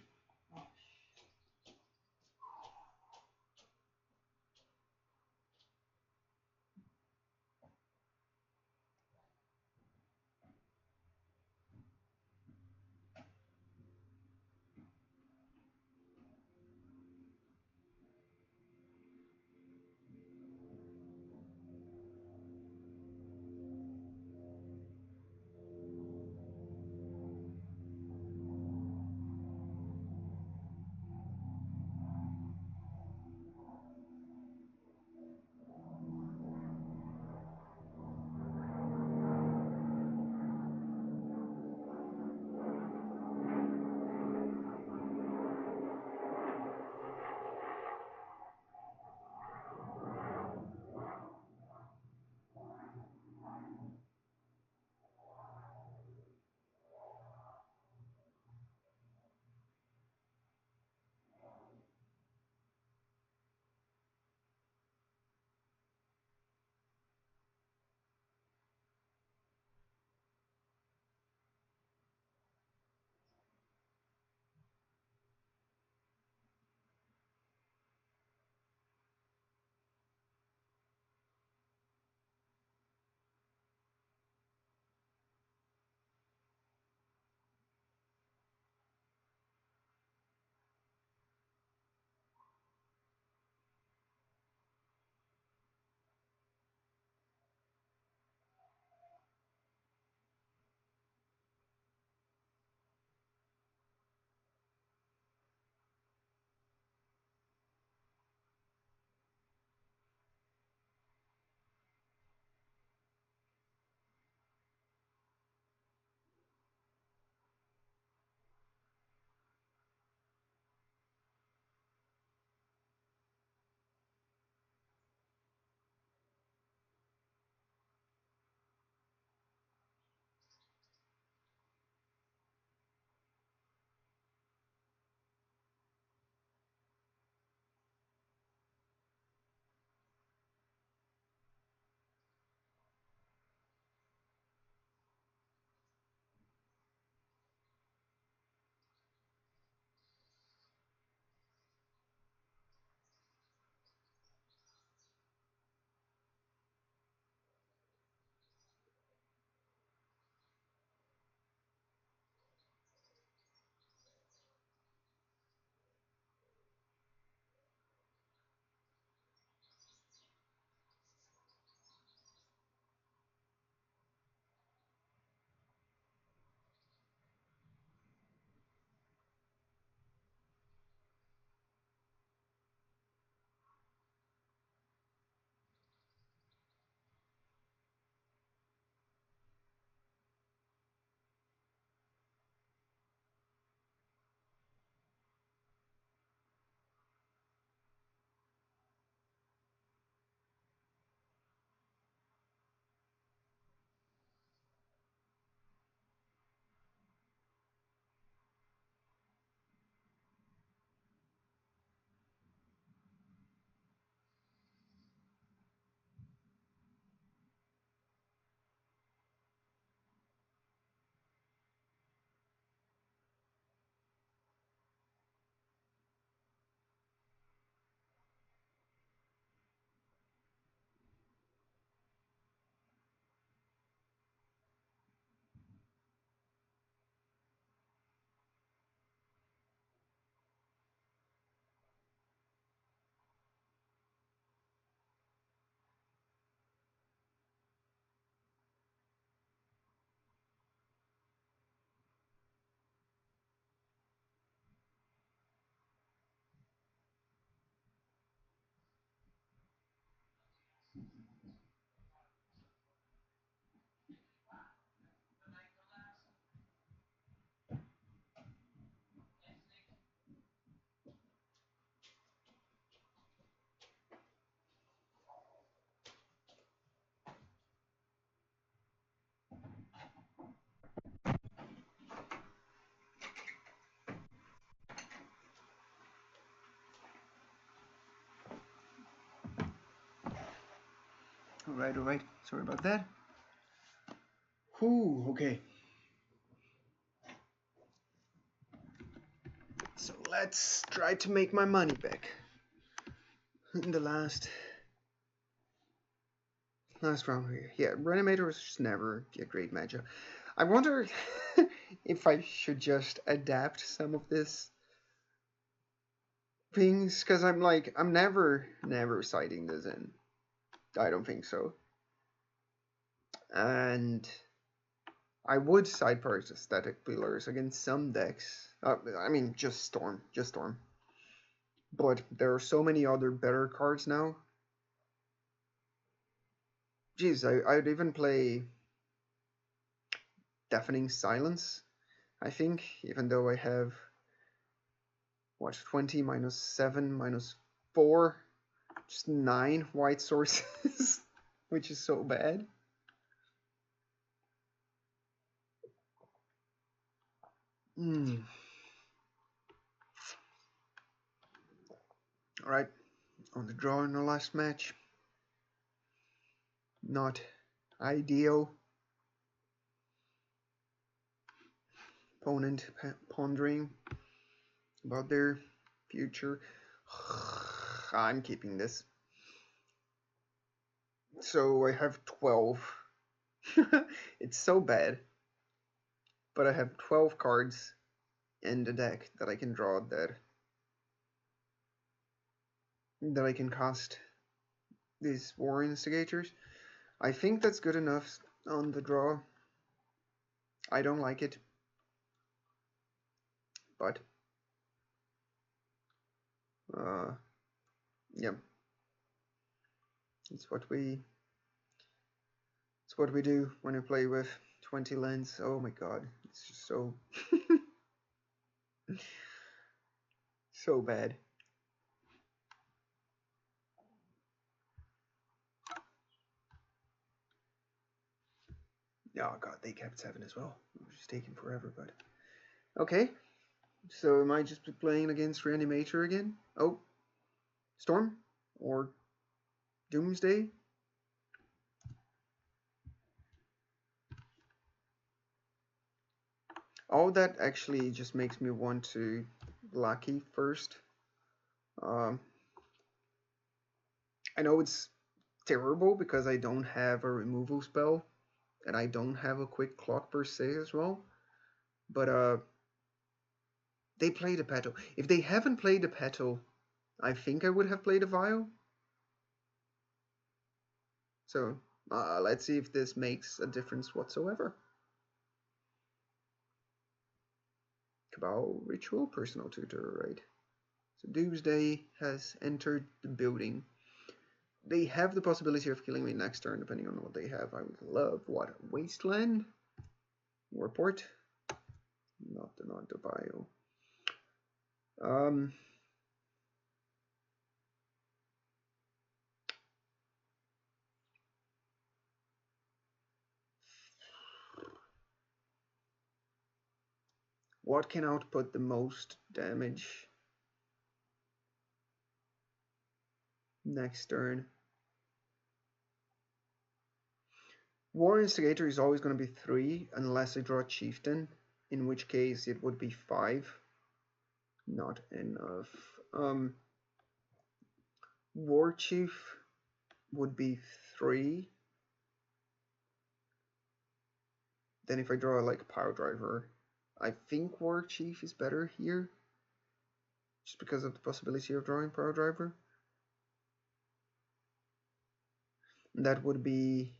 Alright. Sorry about that. Whew, okay. So let's try to make my money back. In the last round here. Yeah, Reanimator was just never a great matchup. I wonder if I should just adapt some of this things, because I'm never citing this in. I don't think so. And I would side purchase Aesthetic Pillars against some decks. I mean, just Storm. But there are so many other better cards now. Jeez, I'd even play Deafening Silence, I think, even though I have, what, 20 minus 7 minus 4, just 9 white sources, which is so bad. Alright, on the draw in the last match. Not ideal. Opponent pondering about their future. I'm keeping this. So I have 12. It's so bad. But I have 12 cards in the deck that I can draw that I can cast these War Instigators. I think that's good enough on the draw. I don't like it. But yeah. It's what we do when we play with 20 lands. Oh my god, it's just so so bad. Oh god, they kept 7 as well. It was just taking forever, but okay. So am I just playing against Reanimator again? Oh, Storm or Doomsday? All that actually just makes me want to Lucky first. I know it's terrible because I don't have a removal spell and I don't have a quick clock per se as well. But they played a Petal. If they haven't played a Petal, I think I would have played a Vial. So let's see if this makes a difference whatsoever. Cabal Ritual, Personal Tutor, right? So Doomsday has entered the building. They have the possibility of killing me next turn, depending on what they have. I would love what? Wasteland? Warport? Not the bio. What can output the most damage next turn? War Instigator is always going to be 3 unless I draw Chieftain, in which case it would be 5. Not enough. War Chief would be 3. Then if I draw like Power Driver, I think War Chief is better here, just because of the possibility of drawing Power Driver. And that would be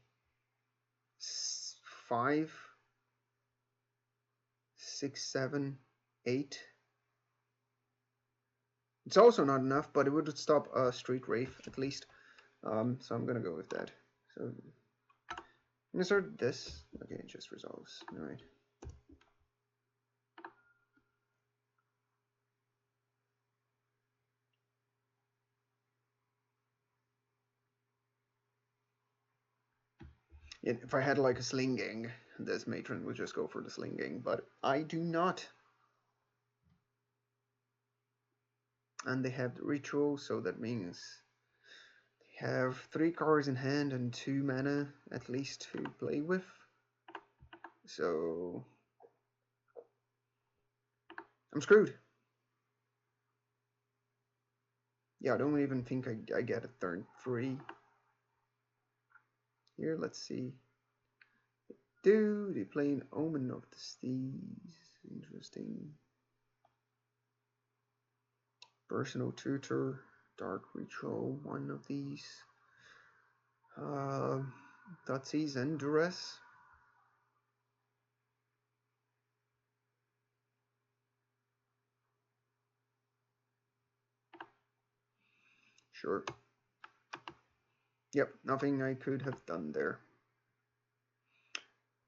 5, 6, 7, 8. It's also not enough, but it would stop a Street Wraith at least. So I'm gonna go with that. So I'm gonna start this. Okay, it just resolves. All right. If I had like a Slinging, this matron would just go for the Slinging, but I do not. And they have the Ritual, so that means Have 3 cards in hand and 2 mana at least to play with. So I'm screwed. Yeah, I don't even think I get a turn 3. Here, let's see. They play an Omen of the Steeds. Interesting. Personal Tutor, Dark Ritual, one of these. Thoughtseize and Duress. Sure. Yep, nothing I could have done there.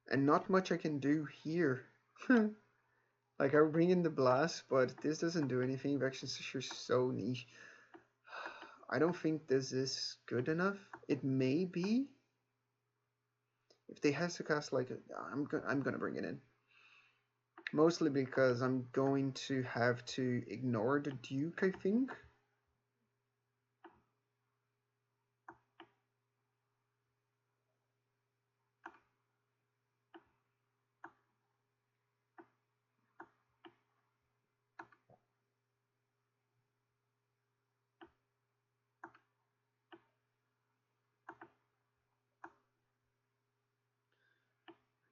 And not much I can do here. Like, I would bring in the blast, but this doesn't do anything. Vexion's sure so niche. I don't think this is good enough. It may be. If they have to cast like I'm gonna bring it in. Mostly because I'm going to have to ignore the Duke, I think.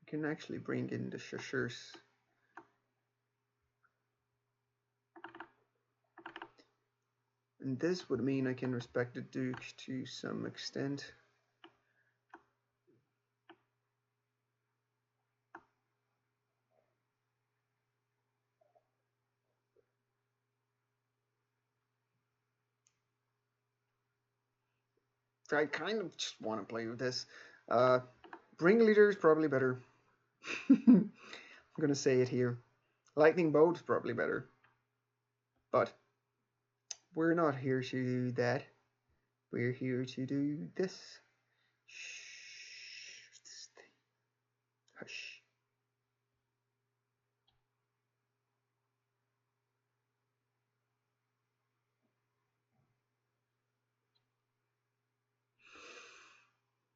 I can actually bring in the Shashers. And this would mean I can respect the Duke to some extent. So I kind of just want to play with this. Bring Leader is probably better. I'm going to say it here. Lightning Bolt is probably better. But we're not here to do that. We're here to do this. Shh. Hush.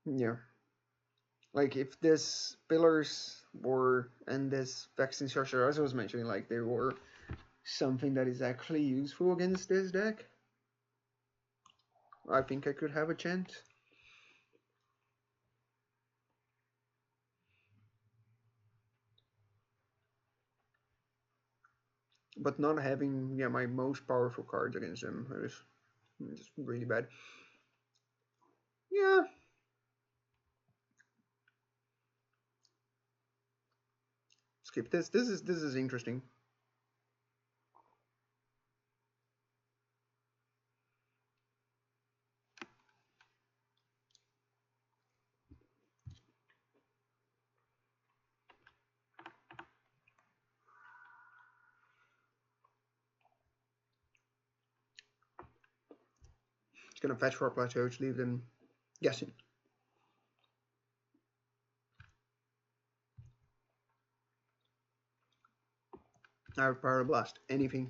Yeah. Like, if this Pillars were, and this Vexing Structure, as I was mentioning, like, they were something that is actually useful against this deck, I think I could have a chance. But not having, yeah, my most powerful cards against them is just really bad. Yeah. Skip this. This is interesting. It's gonna fetch for a plateau to leave them guessing. I have Power Blast. Anything.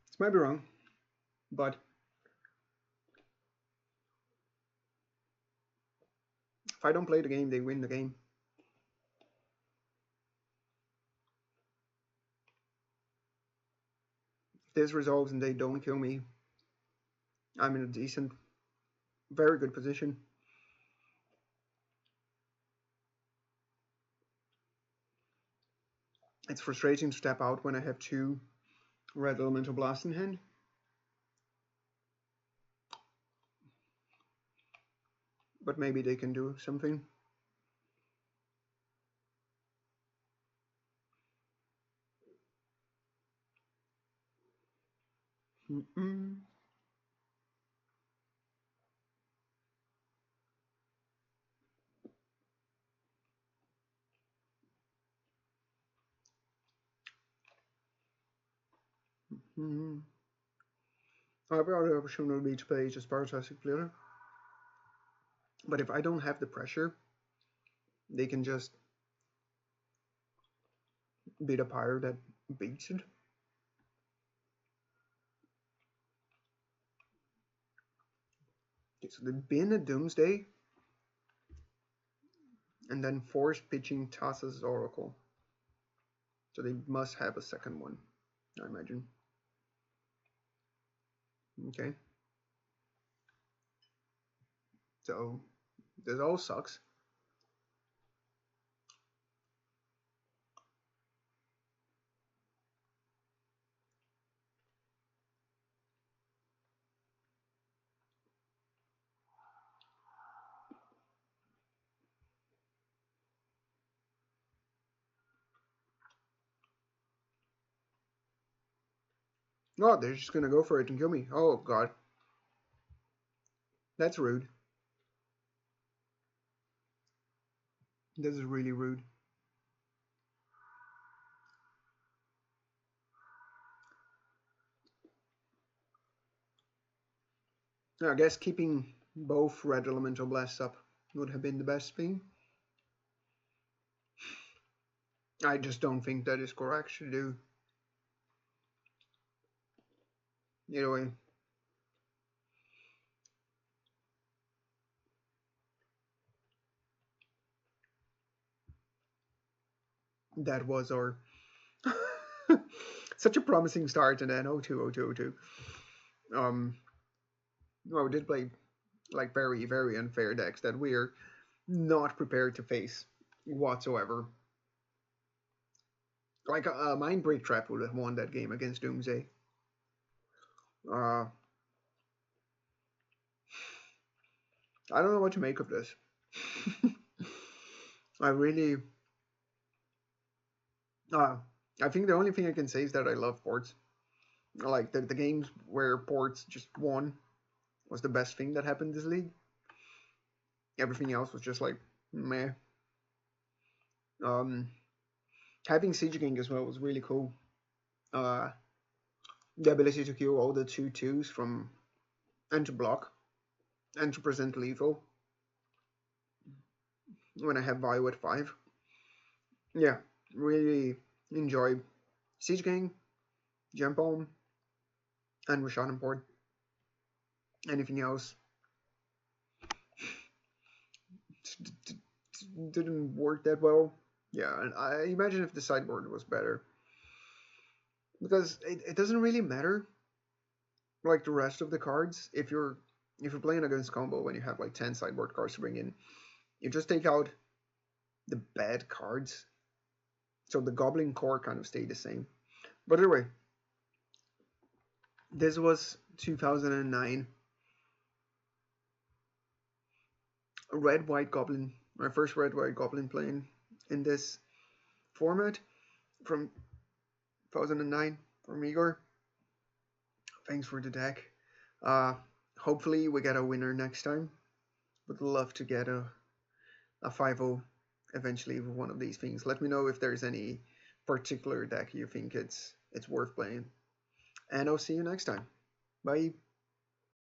This might be wrong, but if I don't play the game, they win the game. If this resolves and they don't kill me, I'm in a decent, very good position. It's frustrating to step out when I have 2 red elemental blasts in hand. But maybe they can do something. Mm-hmm. I have the opportunity to play just Partastic player, but if I don't have the pressure, they can just beat a pyre that beats it. Okay, so they bin a Doomsday and then force pitching Tassa's Oracle. So they must have a second one, I imagine. Okay. So this all sucks. Oh, they're just gonna go for it and kill me. Oh god. That's rude. This is really rude. I guess keeping both red elemental blasts up would have been the best thing. I just don't think that is correct to do. Either way. That was our such a promising start, and then 020202. Well, we did play like very, very unfair decks that we're not prepared to face whatsoever. Like Mind Break Trap would have won that game against Doomsday. Uh, I don't know what to make of this. I really, uh, I think the only thing I can say is that I love ports. Like the games where ports just won was the best thing that happened this league. Everything else was just like meh. Um, Having Siege King as well was really cool. Uh, the ability to kill all the 2/2s from and to block and to present lethal when I have Bio at 5. Yeah, really enjoy Siege Gang, Jump On, and Rashad and Port. Anything else didn't work that well. Yeah, and I imagine if the sideboard was better. Because it doesn't really matter like the rest of the cards if you're playing against combo when you have like 10 sideboard cards to bring in, you just take out the bad cards. So the Goblin core kind of stayed the same. But anyway, this was 2009. Red White Goblin, my first Red White Goblin playing in this format from 2009 from Igor. Thanks for the deck. Uh, Hopefully we get a winner next time. Would love to get a 5-0 eventually with one of these things. Let me know if there's any particular deck you think it's worth playing. And I'll see you next time. Bye.